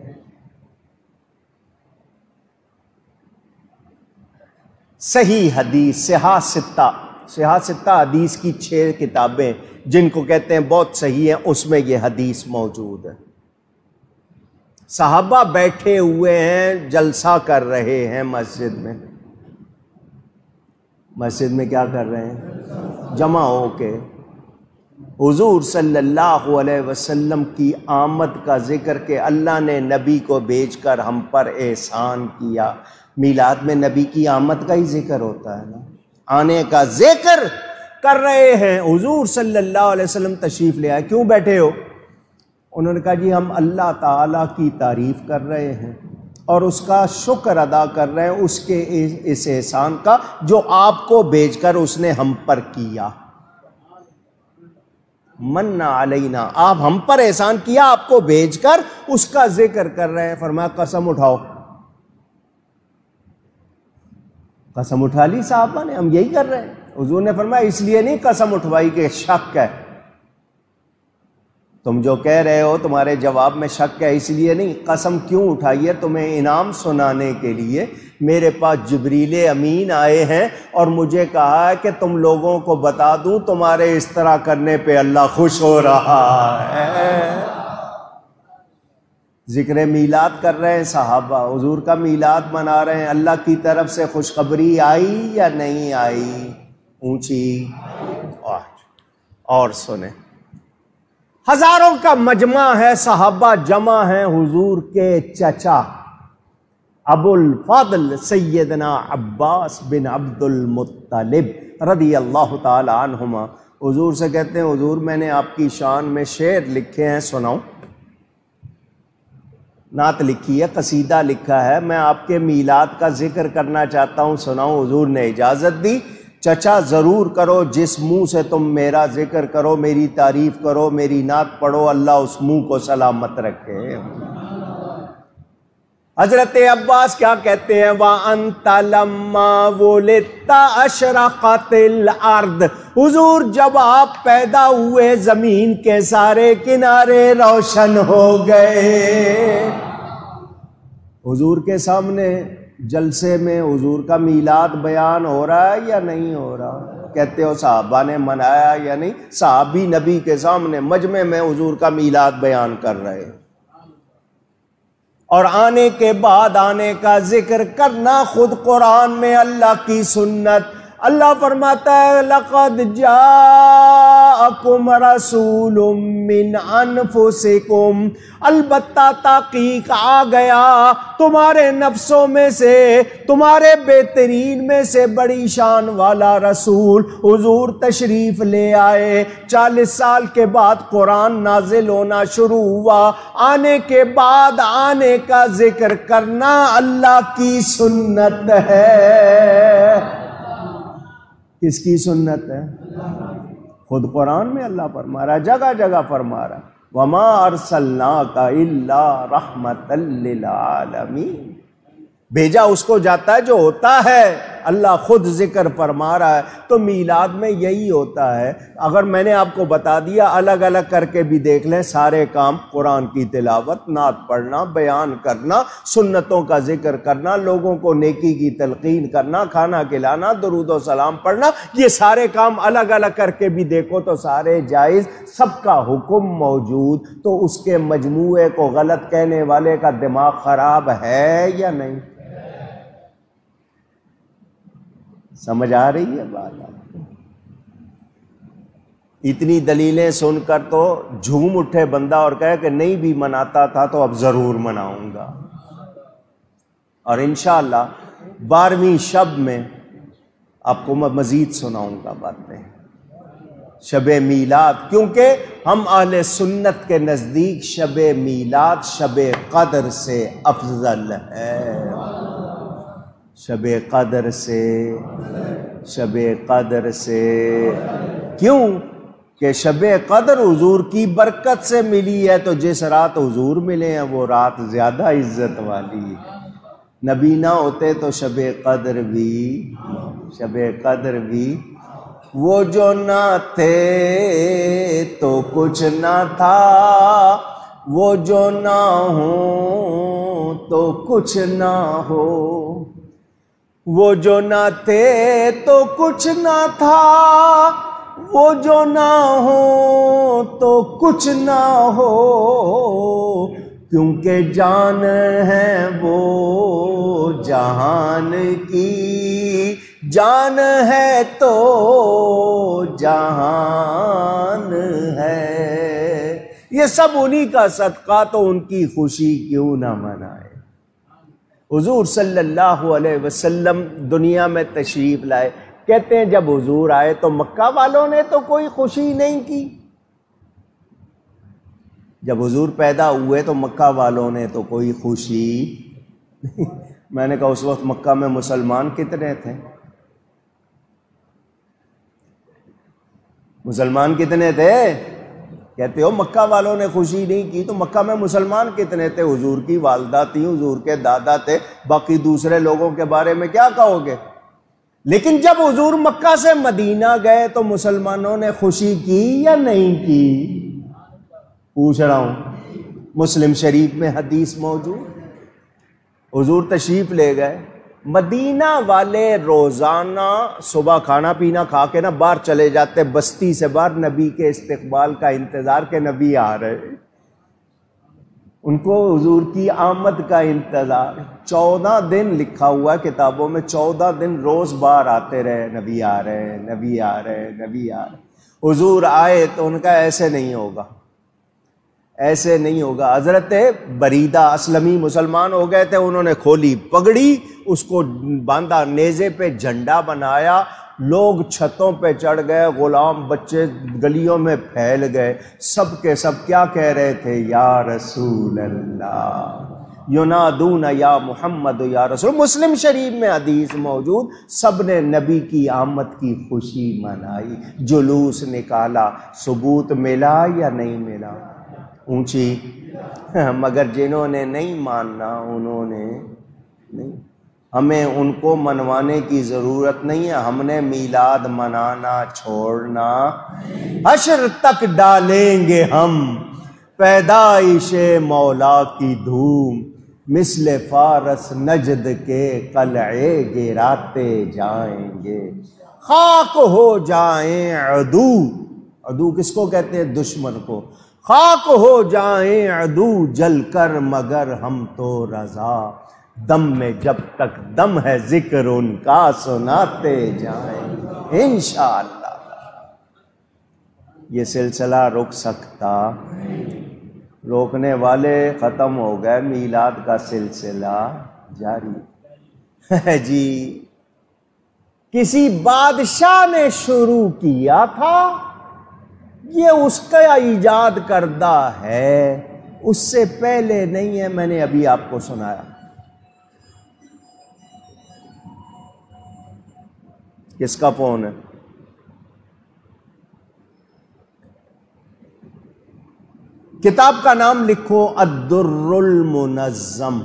صحیح حدیث، صحاح ستہ حدیث کی 6 کتابیں جن کو کہتے ہیں بہت صحیح ہیں، اس میں یہ حدیث موجود ہے۔ صحابہ بیٹھے ہوئے ہیں، جلسہ کر رہے ہیں مسجد میں۔ مسجد میں کیا کر رہے ہیں؟ جمع ہو کے حضور صلی اللہ علیہ وسلم کی آمد کا ذکر، کہ اللہ نے نبی کو بھیج کر ہم پر احسان کیا۔ میلاد میں نبی کی آمد کا ہی ذکر ہوتا ہے نا، آنے کا ذکر کر رہے ہیں۔ حضور صلی اللہ علیہ وسلم تشریف لے آئے، کیوں بیٹھے ہو؟ انہوں نے کہا جی ہم اللہ تعالیٰ کی تعریف کر رہے ہیں اور اس کا شکر ادا کر رہے ہیں، اس کے اس احسان کا جو آپ کو بھیج کر اس نے ہم پر کیا۔ من علینا، آپ ہم پر احسان کیا، آپ کو بھیج کر اس کا ذکر کر رہے ہیں۔ فرمایا قسم اٹھاؤ۔ قسم اٹھا لی صحابہ نے، ہم یہی کر رہے ہیں۔ حضور نے فرمایا اس لیے نہیں قسم اٹھوائی کہ شک ہے، تم جو کہہ رہے ہو تمہارے جواب میں شک ہے، اس لیے نہیں۔ قسم کیوں اٹھائی ہے؟ تمہیں انعام سنانے کے لیے میرے پاس جبریل امین آئے ہیں اور مجھے کہا ہے کہ تم لوگوں کو بتا دوں تمہارے اس طرح کرنے پہ اللہ خوش ہو رہا ہے۔ ذکر میلاد کر رہے ہیں صحابہ، حضور کا میلاد منا رہے ہیں، اللہ کی طرف سے خوشخبری آئی یا نہیں آئی؟ اونچی اور سنیں، ہزاروں کا مجمع ہے، صحابہ جمع ہیں، حضور کے چچا ابو الفضل سیدنا عباس بن عبد المطلب رضی اللہ تعالی عنہما حضور سے کہتے ہیں حضور میں نے آپ کی شان میں شعر لکھے ہیں، سناؤں؟ نعت لکھی ہے، قصیدہ لکھا ہے، میں آپ کے میلاد کا ذکر کرنا چاہتا ہوں، سناؤں؟ حضور نے اجازت دی۔ چچا ضرور کرو، جس منہ سے تم میرا ذکر کرو، میری تعریف کرو، میری نعت پڑھو، اللہ اس منہ کو سلامت رکھے۔ حضرت عباس کیا کہتے ہیں؟ وَأَنْتَ لَمَّا وُلِدْتَ أَشْرَقَتِ الْأَرْضِ، حضور جب آپ پیدا ہوئے زمین کے سارے کنارے روشن ہو گئے۔ حضور کے سامنے جلسے میں حضور کا میلاد بیان ہو رہا ہے یا نہیں ہو رہا؟ کہتے ہو صحابہ نے منایا یا نہیں؟ صحابی نبی کے سامنے مجمع میں حضور کا میلاد بیان کر رہے ہیں، اور آنے کے بعد آنے کا ذکر کرنا خود قرآن میں اللہ کی سنت۔ اللہ فرماتا ہے لَقَدْ جَاءَكُمْ رَسُولٌ مِّنْ أَنفُسِكُمْ، البتہ تحقیق آ گیا تمہارے نفسوں میں سے، تمہارے بہترین میں سے بڑی شان والا رسول حضور تشریف لے آئے۔ 40 سال کے بعد قرآن نازل ہونا شروع ہوا، آنے کے بعد آنے کا ذکر کرنا اللہ کی سنت ہے۔ کس کی سنت ہے؟ خود قرآن میں اللہ فرما رہا ہے، جگہ جگہ فرما رہا ہے وَمَا أَرْسَلْنَاكَ إِلَّا رَحْمَةً لِّلْعَالَمِينَ، بھیجا اس کو جاتا ہے جو ہوتا ہے اللہ خود ذکر فرما رہا ہے۔ تو میلاد میں یہی ہوتا ہے۔ اگر میں نے آپ کو بتا دیا الگ الگ کر کے بھی دیکھ لیں سارے کام، قرآن کی تلاوت، نعت پڑھنا، بیان کرنا، سنتوں کا ذکر کرنا، لوگوں کو نیکی کی تلقین کرنا، کھانا کھلانا، درود و سلام پڑھنا، یہ سارے کام الگ الگ کر کے بھی دیکھو تو سارے جائز، سب کا حکم موجود۔ تو اس کے مجموعے کو غلط کہنے والے کا دماغ خراب ہے یا نہیں؟ سمجھ آ رہی ہے بات آپ کو؟ اتنی دلیلیں سن کر تو جھوم اٹھے بندہ اور کہے کہ نہیں بھی مناتا تھا تو اب ضرور مناؤں گا۔ اور انشاءاللہ 12ویں شب میں آپ کو میں مزید سناؤں گا باتیں، شب میلاد، کیونکہ ہم اہل سنت کے نزدیک شب میلاد شب قدر سے افضل ہے، شب قدر سے، شب قدر سے۔ کیوں کہ شب قدر حضور کی برکت سے ملی ہے، تو جس رات حضور ملے ہیں وہ رات زیادہ عزت والی ہے۔ نبی نہ ہوتے تو شب قدر بھی وہ جو نہ تھے تو کچھ نہ تھا، وہ جو نہ ہوں تو کچھ نہ ہو، وہ جو نہ تھے تو کچھ نہ تھا، وہ جو نہ ہو تو کچھ نہ ہو، کیونکہ جان ہے وہ جہان کی، جان ہے تو جہان ہے۔ یہ سب انہی کا صدقہ، تو ان کی خوشی کیوں نہ منائے۔ حضور صلی اللہ علیہ وسلم دنیا میں تشریف لائے، کہتے ہیں جب حضور آئے تو مکہ والوں نے تو کوئی خوشی نہیں کی۔ جب حضور پیدا ہوئے تو مکہ والوں نے تو کوئی خوشی میں نے کہا اس وقت مکہ میں مسلمان کتنے تھے؟ مسلمان کتنے تھے؟ کہتے ہو مکہ والوں نے خوشی نہیں کی، تو مکہ میں مسلمان کتنے تھے؟ حضور کی والدہ تھی، حضور کے دادا تھے، باقی دوسرے لوگوں کے بارے میں کیا کہو گے؟ لیکن جب حضور مکہ سے مدینہ گئے تو مسلمانوں نے خوشی کی یا نہیں کی؟ پوچھ رہا ہوں۔ مسلم شریف میں حدیث موجود، حضور تشریف لے گئے، مدینہ والے روزانہ صبح کھانا پینا کھا کے باہر چلے جاتے بستی سے باہر، نبی کے استقبال کا انتظار کہ نبی آ رہے، ان کو حضور کی آمد کا انتظار۔ 14 دن لکھا ہوا ہے کتابوں میں، 14 دن روز باہر آتے رہے، نبی آ رہے، نبی آ رہے، نبی آ رہے۔ حضور آئے تو ان کا ایسے نہیں ہوگا، ایسے نہیں ہوگا۔ حضرت بریدہ اسلمی مسلمان ہو گئے تھے، انہوں نے کھولی پگڑی، اس کو باندھا، نیزے پہ جھنڈا بنایا، لوگ چھتوں پہ چڑھ گئے، غلام بچے گلیوں میں پھیل گئے، سب کے سب کیا کہہ رہے تھے؟ یا رسول اللہ، ینادون یا محمد یا رسول۔ مسلم شریف میں حدیث موجود، سب نے نبی کی آمد کی خوشی منائی، جلوس نکالا۔ ثبوت ملا یا نہیں ملا؟ اونچی، مگر جنہوں نے نہیں ماننا انہوں نے نہیں۔ ہمیں ان کو منوانے کی ضرورت نہیں ہے، ہم نے میلاد منانا چھوڑنا، حشر تک ڈالیں گے ہم پیدائش مولا کی دھوم، مثل فارس نجد کے قلعے گراتے جائیں گے، خاک ہو جائیں عدو، عدو کس کو کہتے ہیں؟ دشمن کو۔ خاک ہو جائیں عدو جل کر مگر ہم تو رضا، دم میں جب تک دم ہے ذکر ان کا سناتے جائیں انشاءاللہ۔ یہ سلسلہ رک سکتا؟ روکنے والے ختم ہو گئے، میلاد کا سلسلہ جاری ہے جی۔ کسی بادشاہ نے شروع کیا تھا، یہ اس کا ایجاد کردہ ہے، اس سے پہلے نہیں ہے۔ میں نے ابھی آپ کو سنایا۔ کس کا فون ہے؟ کتاب کا نام لکھو الدر المنظم،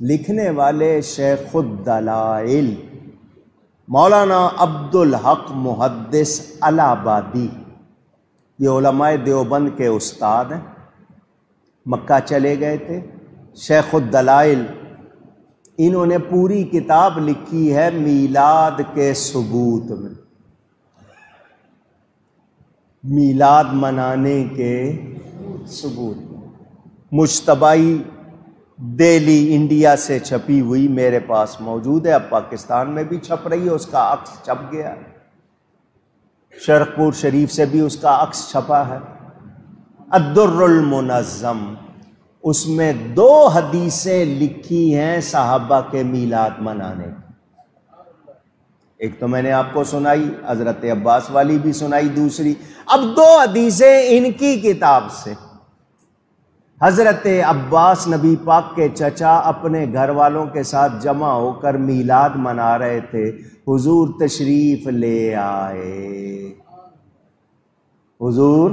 لکھنے والے شیخ الدلائل مولانا عبد الحق محدث الہ آبادی، یہ علماء دیوبند کے استاد ہیں، مکہ چلے گئے تھے۔ شیخ الدلائل انہوں نے پوری کتاب لکھی ہے میلاد کے ثبوت میں، میلاد منانے کے ثبوت میں۔ مجتبائی دہلی انڈیا سے چھپی ہوئی میرے پاس موجود ہے، اب پاکستان میں بھی چھپ رہی ہے، اس کا عکس چھپ گیا ہے، شرق پور شریف سے بھی اس کا عکس چھپا ہے۔ الدر المنظم، اس میں 2 حدیثیں لکھی ہیں صحابہ کے میلاد منانے کی، ایک تو میں نے آپ کو سنائی، حضرت عباس والی بھی سنائی، دوسری اب 2 حدیثیں ان کی کتاب سے۔ حضرت عباس نبی پاک کے چچا اپنے گھر والوں کے ساتھ جمع ہو کر میلاد منا رہے تھے، حضور تشریف لے آئے، حضور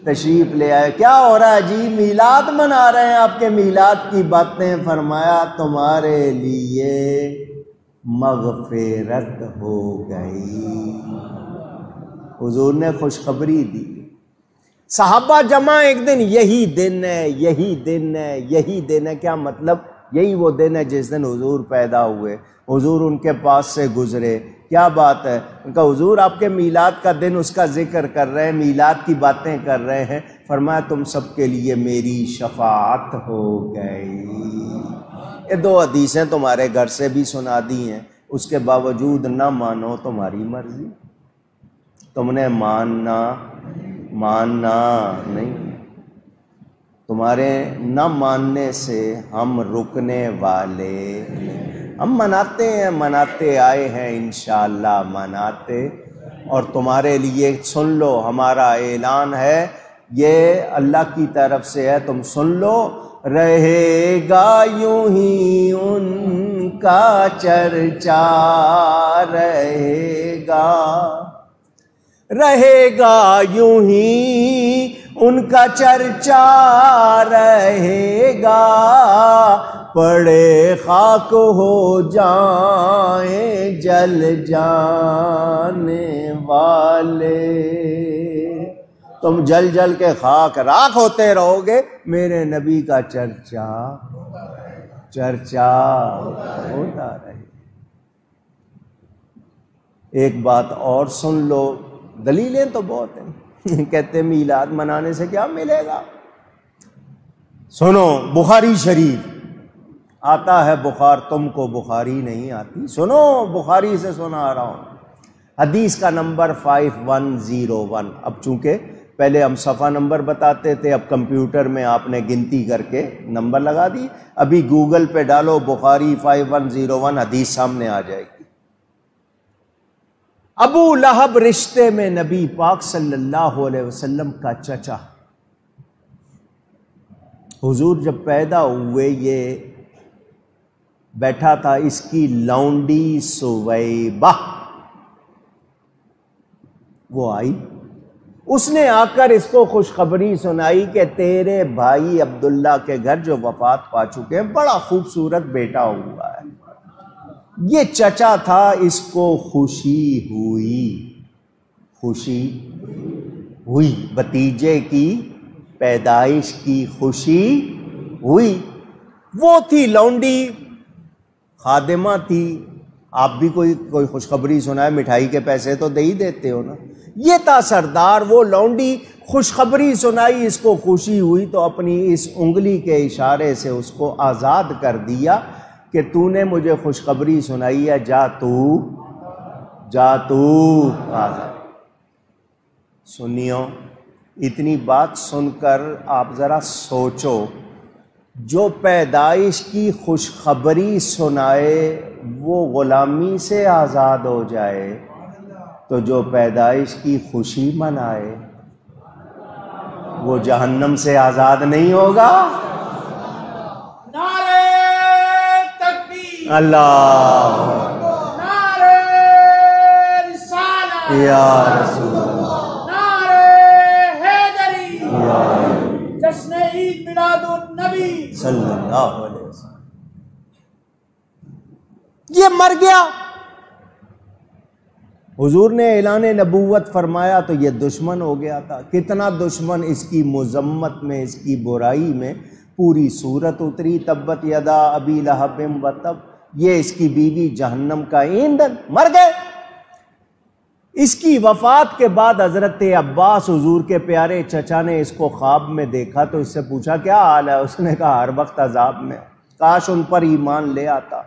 تشریف لے آئے، کیا ہو رہا ہے جی؟ میلاد منا رہے ہیں، آپ کے میلاد کی باتیں۔ فرمایا تمہارے لیے مغفرت ہو گئی، حضور نے خوشخبری دی۔ صحابہ جمع ایک دن، یہی دن ہے، یہی دن ہے، یہی دن ہے، کیا مطلب؟ یہی وہ دن ہے جس دن حضور پیدا ہوئے، حضور ان کے پاس سے گزرے، کیا بات ہے؟ ان کا حضور آپ کے میلاد کا دن، اس کا ذکر کر رہے ہیں، میلاد کی باتیں کر رہے ہیں۔ فرمایا تم سب کے لیے میری شفاعت ہو گئی۔ یہ 2 حدیثیں تمہارے گھر سے بھی سنا دی ہیں، اس کے باوجود نہ مانو، تمہاری مرضی، تم نے ماننا نہیں، تمہارے نہ ماننے سے ہم رکنے والے، ہم مناتے ہیں، مناتے آئے ہیں، انشاءاللہ مناتے۔ اور تمہارے لیے سن لو، ہمارا اعلان ہے، یہ اللہ کی طرف سے ہے، تم سن لو، رہے گا یوں ہی ان کا چرچا، رہے گا یوں ہی ان کا چرچا، رہے گا پڑے خاک ہو جائیں جل جانے والے، تم جل جل کے خاک راکھ ہوتے رہو گے، میرے نبی کا چرچا ہوتا رہے۔ ایک بات اور سن لو، دلیلیں تو بہت ہیں، کہتے ہیں میلاد منانے سے کیا ملے گا؟ سنو، بخاری شریف آتا ہے بخار، تم کو بخاری نہیں آتی، سنو، بخاری سے سنا آ رہا ہوں، حدیث کا نمبر 5101۔ اب چونکہ پہلے ہم صفحہ نمبر بتاتے تھے، اب کمپیوٹر میں آپ نے گنتی کر کے نمبر لگا دی، ابھی گوگل پہ ڈالو بخاری 5101، حدیث سامنے آ جائے گی۔ ابو لہب رشتے میں نبی پاک صلی اللہ علیہ وسلم کا چچا، حضور جب پیدا ہوئے یہ بیٹھا تھا، اس کی لونڈی سویبہ وہ آئی، اس نے آ کر اس کو خوشخبری سنائی کہ تیرے بھائی عبداللہ کے گھر جو وفات پا چکے ہیں، بڑا خوبصورت بیٹا ہوا ہے۔ یہ چچا تھا، اس کو خوشی ہوئی، بھتیجے کی پیدائش کی خوشی ہوئی۔ وہ تھی لونڈی، خادمہ تھی، آپ بھی کوئی خوشخبری سنائے، مٹھائی کے پیسے تو دے ہی دیتے ہو نا۔ یہ تھا سردار، وہ لونڈی خوشخبری سنائی، اس کو خوشی ہوئی تو اپنی اس انگلی کے اشارے سے اس کو آزاد کر دیا کہ تو نے مجھے خوشخبری سنائی ہے، جا تو آزاد۔ سنیو، اتنی بات سن کر آپ ذرا سوچو، جو پیدائش کی خوشخبری سنائے وہ غلامی سے آزاد ہو جائے، تو جو پیدائش کی خوشی منائے وہ جہنم سے آزاد نہیں ہوگا؟ نعرہ تکبیر، اللہ، نعرہ رسالہ، یا رسول اللہ، نعرہ حیدری، جشن عید میلاد النبی صلی اللہ علیہ وسلم۔ گیا. حضور نے اعلان نبوت فرمایا تو یہ دشمن ہو گیا تھا. کتنا دشمن, اس کی مذمت میں, اس کی برائی میں پوری صورت اتری. تبت یدا ابی لہب و تب, یہ اس کی بیوی جہنم کا ایندھن, مر گئے. اس کی وفات کے بعد حضرت عباس حضور کے پیارے چچا نے اس کو خواب میں دیکھا تو اس سے پوچھا کیا حال ہے؟ اس نے کہا ہر وقت عذاب میں, کاش ان پر ایمان لے آتا.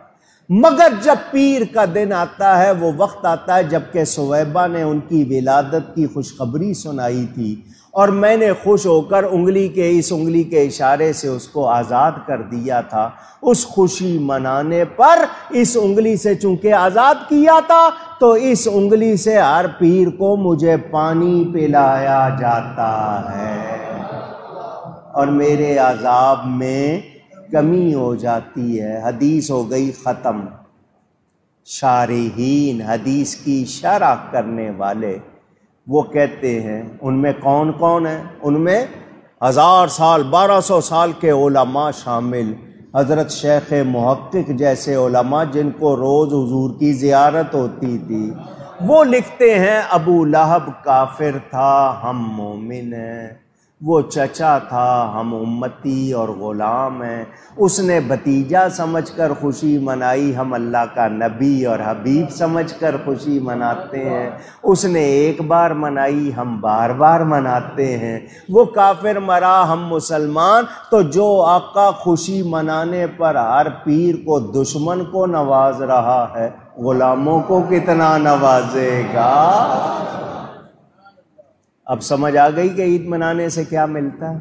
مگر جب پیر کا دن آتا ہے, وہ وقت آتا ہے جب کہ سویبہ نے ان کی ولادت کی خوشخبری سنائی تھی اور میں نے خوش ہو کر اس انگلی کے اشارے سے اس کو آزاد کر دیا تھا. اس خوشی منانے پر اس انگلی سے چونکہ آزاد کیا تھا تو اس انگلی سے ہر پیر کو مجھے پانی پلایا جاتا ہے اور میرے عذاب میں کمی ہو جاتی ہے. حدیث ہو گئی ختم. شارحین, حدیث کی شرح کرنے والے, وہ کہتے ہیں ان میں کون کون ہیں؟ ان میں 1000 سال 1200 سال کے علماء شامل. حضرت شیخ محقق جیسے علماء جن کو روز حضور کی زیارت ہوتی تھی, وہ لکھتے ہیں ابو لہب کافر تھا, ہم مومن ہیں. وہ چچا تھا, ہم امتی اور غلام ہیں. اس نے بھتیجا سمجھ کر خوشی منائی, ہم اللہ کا نبی اور حبیب سمجھ کر خوشی مناتے ہیں. اس نے ایک بار منائی, ہم بار بار مناتے ہیں. وہ کافر مرا, ہم مسلمان. تو جو آقا خوشی منانے پر ہر پیر کو دشمن کو نواز رہا ہے, غلاموں کو کتنا نوازے گا. اب سمجھ آ گئی کہ عید منانے سے کیا ملتا ہے.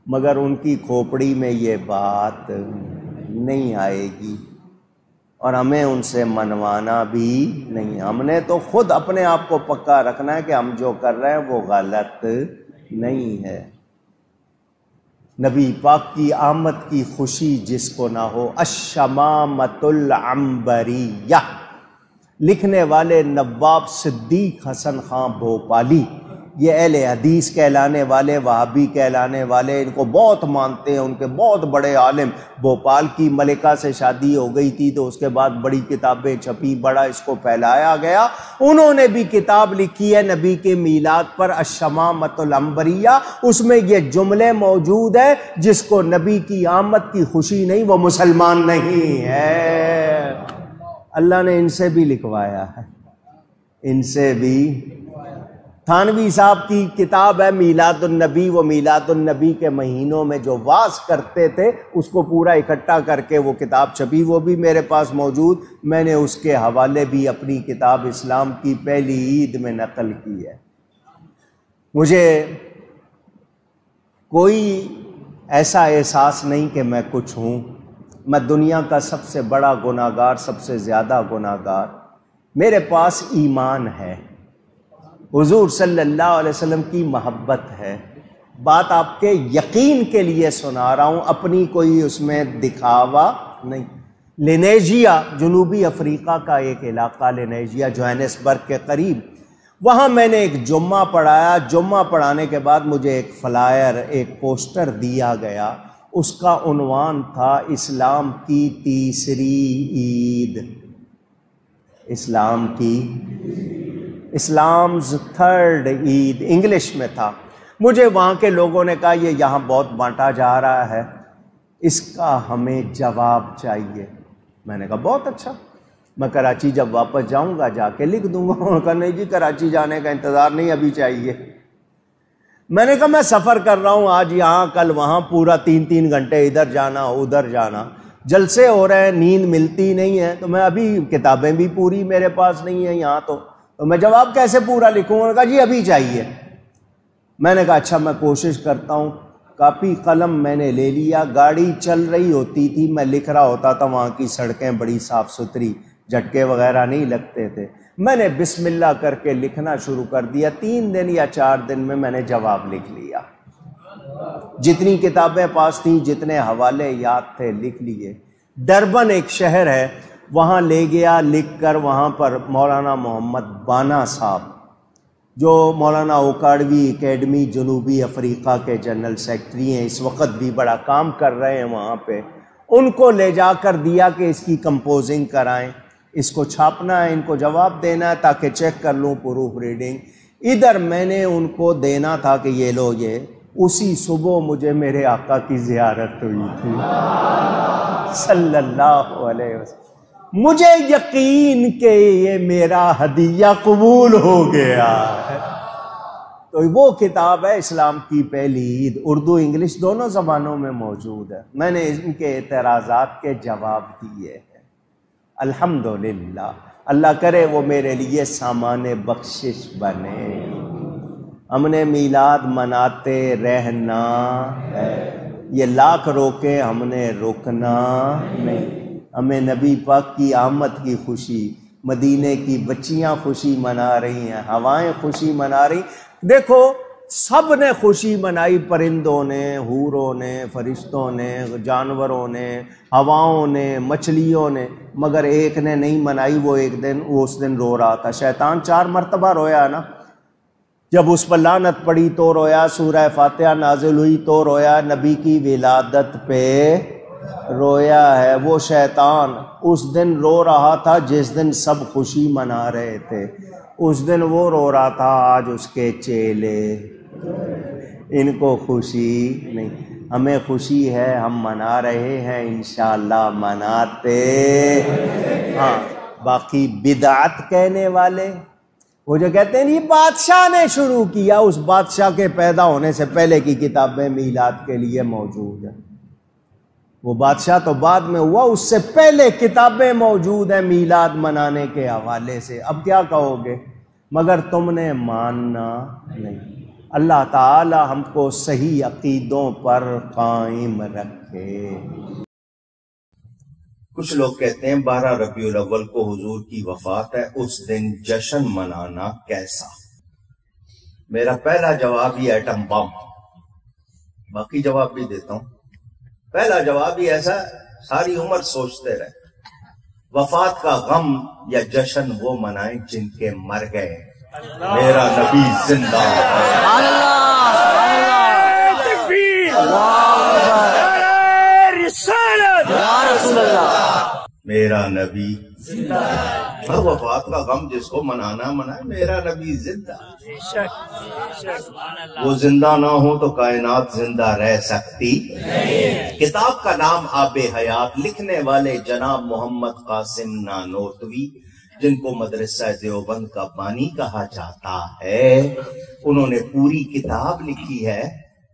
مگر ان کی کھوپڑی میں یہ بات نہیں آئے گی اور ہمیں ان سے منوانا بھی نہیں. ہم نے تو خود اپنے آپ کو پکا رکھنا ہے کہ ہم جو کر رہے ہیں وہ غلط نہیں ہے. نبی پاک کی آمد کی خوشی جس کو نہ ہو. الشمامۃ العنبریہ, لکھنے والے نواب صدیق حسن خان بھوپالی. یہ اہل حدیث کہلانے والے, وہابی کہلانے والے, ان کو بہت مانتے ہیں. ان کے بہت بڑے عالم. بھوپال کی ملکہ سے شادی ہو گئی تھی تو اس کے بعد بڑی کتابیں چھپی, بڑا اس کو پھیلایا گیا. انہوں نے بھی کتاب لکھی ہے نبی کے میلاد پر, الشمامۃ العنبریہ. اس میں یہ جملے موجود ہیں, جس کو نبی کی آمد کی خوشی نہیں وہ مسلمان نہیں ہے. اللہ نے ان سے بھی لکھوایا ہے, ان سے بھی. تھانوی صاحب کی کتاب ہے میلاد النبی. وہ میلاد النبی کے مہینوں میں جو واز کرتے تھے اس کو پورا اکٹھا کر کے وہ کتاب چھپی, وہ بھی میرے پاس موجود. میں نے اس کے حوالے بھی اپنی کتاب اسلام کی پہلی عید میں نقل کی ہے. مجھے کوئی ایسا احساس نہیں کہ میں کچھ ہوں. میں دنیا کا سب سے بڑا گناہگار, سب سے زیادہ گناہگار. میرے پاس ایمان ہے, حضور صلی اللہ علیہ وسلم کی محبت ہے. بات آپ کے یقین کے لیے سنا رہا ہوں, اپنی کوئی اس میں دکھاوا نہیں. لینیجیا, جنوبی افریقہ کا ایک علاقہ لینیجیا, جوہانسبرگ کے قریب, وہاں میں نے ایک جمعہ پڑھایا. جمعہ پڑھانے کے بعد مجھے ایک فلائر, ایک پوسٹر دیا گیا. اس کا عنوان تھا اسلام کی تیسری عید. اسلام کی, اسلامز تھرڈ عید, انگلش میں تھا. مجھے وہاں کے لوگوں نے کہا یہ یہاں بہت بانٹا جا رہا ہے, اس کا ہمیں جواب چاہیے. میں نے کہا بہت اچھا, میں کراچی جب واپس جاؤں گا جا کے لکھ دوں گا. انہوں نے کہا نہیں جی کراچی جانے کا انتظار نہیں, ابھی چاہیے. میں نے کہا میں سفر کر رہا ہوں, آج یہاں کل وہاں, پورا 3 گھنٹے ادھر جانا ادھر جانا, جلسے ہو رہے ہیں, نیند ملتی نہیں ہے, تو میں ابھی کتابیں بھی پوری میرے پاس نہیں ہیں یہاں, تو میں جواب کیسے پورا لکھوں؟ انہوں نے کہا جی ابھی چاہیے. میں نے کہا اچھا میں کوشش کرتا ہوں. کاپی قلم میں نے لے لیا, گاڑی چل رہی ہوتی تھی, میں لکھ رہا ہوتا تھا. وہاں کی سڑکیں بڑی صاف ستھری, جھٹکے وغیرہ نہیں لگتے تھے. میں نے بسم اللہ کر کے لکھنا شروع کر دیا. 3 دن یا 4 دن میں نے جواب لکھ لیا. جتنی کتابیں پاس تھیں, جتنے حوالے یاد تھے لکھ لیے. ڈربن ایک شہر ہے, وہاں لے گیا لکھ کر. وہاں پر مولانا محمد بانا صاحب, جو مولانا اوکاڑوی اکیڈمی جنوبی افریقہ کے جنرل سیکرٹری ہیں, اس وقت بھی بڑا کام کر رہے ہیں وہاں پہ. ان کو لے جا کر دیا کہ اس کی کمپوزنگ کرائیں، اس کو چھاپنا ہے، ان کو جواب دینا ہے تاکہ چیک کر لوں پروف ریڈنگ۔ ادھر میں نے ان کو دینا تھا کہ یہ لو یہ، اسی صبح مجھے میرے آقا کی زیارت ہوئی تھی صلی اللہ علیہ وسلم، مجھے یقین کہ یہ میرا ہدیہ قبول ہو گیا ہے۔ تو وہ کتاب ہے اسلام کی پہلی عید، اردو انگلش دونوں زبانوں میں موجود ہے۔ میں نے ان کے اعتراضات کے جواب دیے ہیں الحمدللہ۔ اللہ کرے وہ میرے لیے سامان بخشش بنے۔ ہم نے میلاد مناتے رہنا ہے، یہ لاکھ روکے ہم نے رکنا نہیں۔ ہمیں نبی پاک کی آمد کی خوشی، مدینے کی بچیاں خوشی منا رہی ہیں، ہوائیں خوشی منا رہی۔ دیکھو سب نے خوشی منائی، پرندوں نے، حوروں نے، فرشتوں نے، جانوروں نے، ہواؤں نے، مچھلیوں نے، مگر ایک نے نہیں منائی، وہ اس دن رو رہا تھا۔ شیطان 4 مرتبہ رویا نا، جب اس پر لعنت پڑی تو رویا، سورہ فاتحہ نازل ہوئی تو رویا، نبی کی ولادت پہ رویا ہے۔ وہ شیطان اس دن رو رہا تھا جس دن سب خوشی منا رہے تھے، اس دن وہ رو رہا تھا۔ آج اس کے چیلے، ان کو خوشی نہیں، ہمیں خوشی ہے، ہم منا رہے ہیں، انشاءاللہ مناتے۔ ہاں باقی بدعت کہنے والے، وہ جو کہتے ہیں یہ بادشاہ نے شروع کیا، اس بادشاہ کے پیدا ہونے سے پہلے کی کتابیں میلاد کے لیے موجود ہیں۔ وہ بادشاہ تو بعد میں ہوا، اس سے پہلے کتابیں موجود ہیں میلاد منانے کے حوالے سے۔ اب کیا کہو گے؟ مگر تم نے ماننا نہیں۔ اللہ تعالی ہم کو صحیح عقیدوں پر قائم رکھے۔ کچھ لوگ کہتے ہیں 12 ربیع الاول کو حضور کی وفات ہے، اس دن جشن منانا کیسا؟ میرا پہلا جواب یہ ایٹم بم، باقی جواب بھی دیتا ہوں۔ پہلا جواب ہی ایسا، ساری عمر سوچتے رہے، وفات کا غم یا جشن وہ منائیں جن کے مر گئے، میرا نبی زندہ ہے۔ میرا نبی زندہ، وفات کا غم جس کو منانا منائے، میرا نبی زندہ۔ وہ زندہ نہ ہو تو کائنات زندہ رہ سکتی؟ کتاب کا نام آب حیات، لکھنے والے جناب محمد قاسم نانوتوی، جن کو مدرسہ دیوبند کا بانی کہا جاتا ہے۔ انہوں نے پوری کتاب لکھی ہے،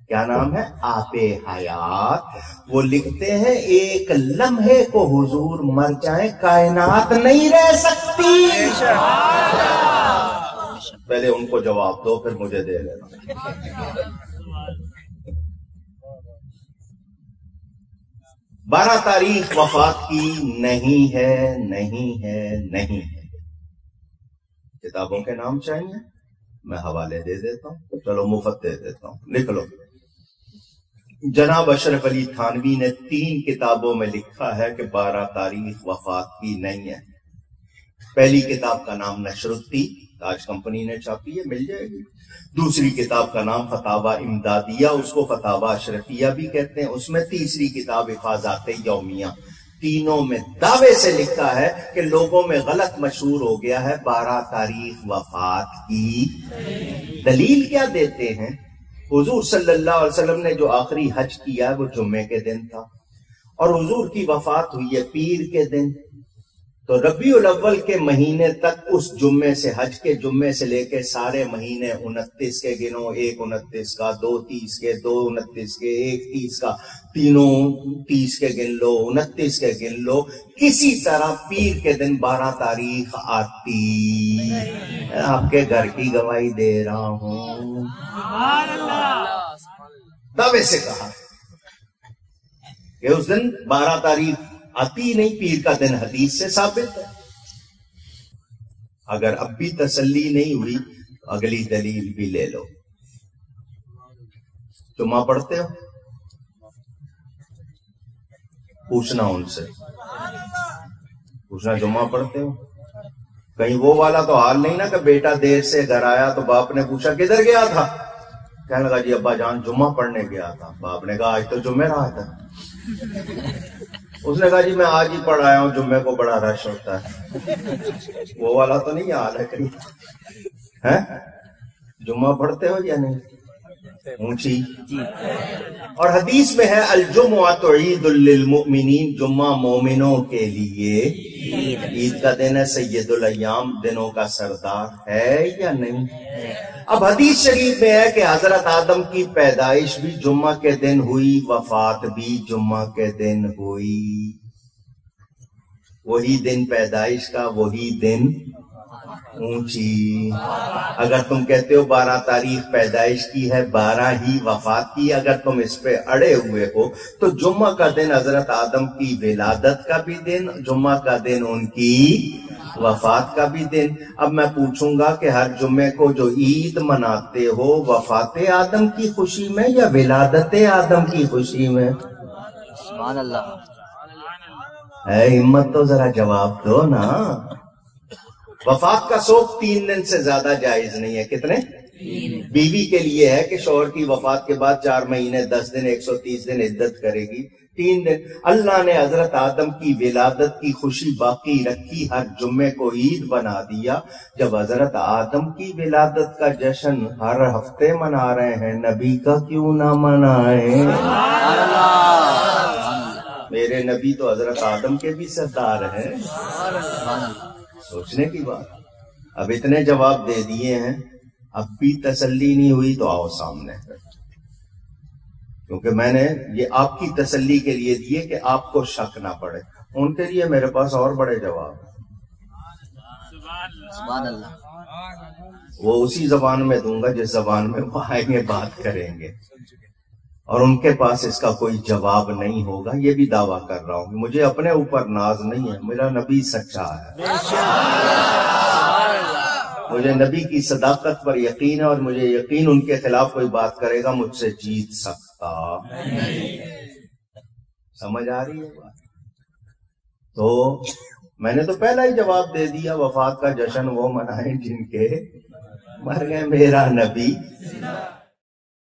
کیا نام ہے؟ آب حیات۔ وہ لکھتے ہیں ایک لمحے کو حضور مر جائیں کائنات نہیں رہ سکتی۔ پہلے ان کو جواب دو پھر مجھے دے لینا۔ 12 تاریخ وفات کی نہیں ہے، نہیں ہے، نہیں ہے۔ کتابوں کے نام چاہیے، میں حوالے دے دیتا ہوں، چلو مفت دے دیتا ہوں، لکھ لو۔ جناب اشرف علی تھانوی نے 3 کتابوں میں لکھا ہے کہ 12 تاریخ وفات کی نہیں ہے۔ پہلی کتاب کا نام نشرالتی، تاج کمپنی نے چھاپی ہے، مل جائے گی۔ دوسری کتاب کا نام فتاوی امدادیہ، اس کو فتاوی اشرفیہ بھی کہتے ہیں۔ اس میں تیسری کتاب حفاظات یومیہ۔ تینوں میں دعوے سے لکھا ہے کہ لوگوں میں غلط مشہور ہو گیا ہے 12 تاریخ وفات کی۔ دلیل کیا دیتے ہیں؟ حضور صلی اللہ علیہ وسلم نے جو آخری حج کیا وہ جمعے کے دن تھا، اور حضور کی وفات ہوئی ہے پیر کے دن۔ تو ربیع الاول کے مہینے تک اس جمعے سے، حج کے جمعے سے لے کے سارے مہینے 29 کے گنو، 1 29 کا، 2 30 کے، 2 29 کے، 1 30 کا، تینوں 30 کے گن لو، 29 کے گن لو۔ کسی طرح پیر کے دن 12 تاریخ آتی۔ آپ کے گھر کی گواہی دے رہا ہوں، دعوے سے کہا کہ اس دن 12 تاریخ آتی نہیں، پیر کا دن حدیث سے ثابت ہے۔ اگر اب بھی تسلی نہیں ہوئی اگلی دلیل بھی لے لو۔ جمعہ پڑھتے ہو؟ پوچھنا ان سے، پوچھنا جمعہ پڑھتے ہو؟ کہیں وہ والا تو حال نہیں نا کہ بیٹا دیر سے گھر آیا تو باپ نے پوچھا کدھر گیا تھا؟ کہنے لگا جی ابا جان جمعہ پڑھنے گیا تھا۔ باپ نے کہا آج تو جمعہ رات ہے۔ اس نے کہا جی میں آج ہی پڑھ آیا ہوں، جمعے کو بڑا رش ہوتا ہے۔ وہ والا تو نہیں حال ہے کہیں؟ ہے جمعہ پڑھتے ہو یا نہیں؟ اونچی اور حدیث میں ہے الجمعۃ عید للمؤمنین، جمعہ مومنوں کے لیے عید کا دن ہے، سید الایام، دنوں کا سردار ہے یا نہیں؟ اب حدیث شریف میں ہے کہ حضرت آدم کی پیدائش بھی جمعہ کے دن ہوئی، وفات بھی جمعہ کے دن ہوئی۔ وہی دن پیدائش کا، وہی دن اونچی۔ اگر تم کہتے ہو 12 تاریخ پیدائش کی ہے، 12 ہی وفات کی، اگر تم اس پہ اڑے ہوئے ہو تو جمعہ کا دن حضرت آدم کی ولادت کا بھی دن، جمعہ کا دن ان کی وفات کا بھی دن۔ اب میں پوچھوں گا کہ ہر جمعے کو جو عید مناتے ہو، وفات آدم کی خوشی میں یا ولادت آدم کی خوشی میں؟ سبحان اللہ۔ اے ہمت تو ذرا جواب دو نا۔ وفات کا سوگ 3 دن سے زیادہ جائز نہیں ہے۔ کتنے؟ بیوی کے لیے ہے کہ شوہر کی وفات کے بعد 4 مہینے 10 دن 130 دن عدت کرے گی، 3 دن۔ اللہ نے حضرت آدم کی ولادت کی خوشی باقی رکھی، ہر جمعے کو عید بنا دیا۔ جب حضرت آدم کی ولادت کا جشن ہر ہفتے منا رہے ہیں، نبی کا کیوں نہ منائیں؟ میرے نبی تو حضرت آدم کے بھی سردار ہیں۔ سوچنے کی بات۔ اب اتنے جواب دے دیے ہیں، اب بھی تسلی نہیں ہوئی تو آؤ سامنے، کیونکہ میں نے یہ آپ کی تسلی کے لیے دیے کہ آپ کو شک نہ پڑے۔ ان کے لیے میرے پاس اور بڑے جواب ہیں، سبحان اللہ۔ وہ اسی زبان میں دوں گا جس زبان میں وہ آئیں گے، بات کریں گے، اور ان کے پاس اس کا کوئی جواب نہیں ہوگا۔ یہ بھی دعویٰ کر رہا ہوں، مجھے اپنے اوپر ناز نہیں ہے، میرا نبی سچا ہے، مجھے نبی کی صداقت پر یقین ہے، اور مجھے یقین ان کے خلاف کوئی بات کرے گا مجھ سے جیت سکتا۔ سمجھ آ رہی ہے بات؟ تو میں نے تو پہلا ہی جواب دے دیا، وفات کا جشن وہ منائیں جن کے مر گئے۔ میرا نبی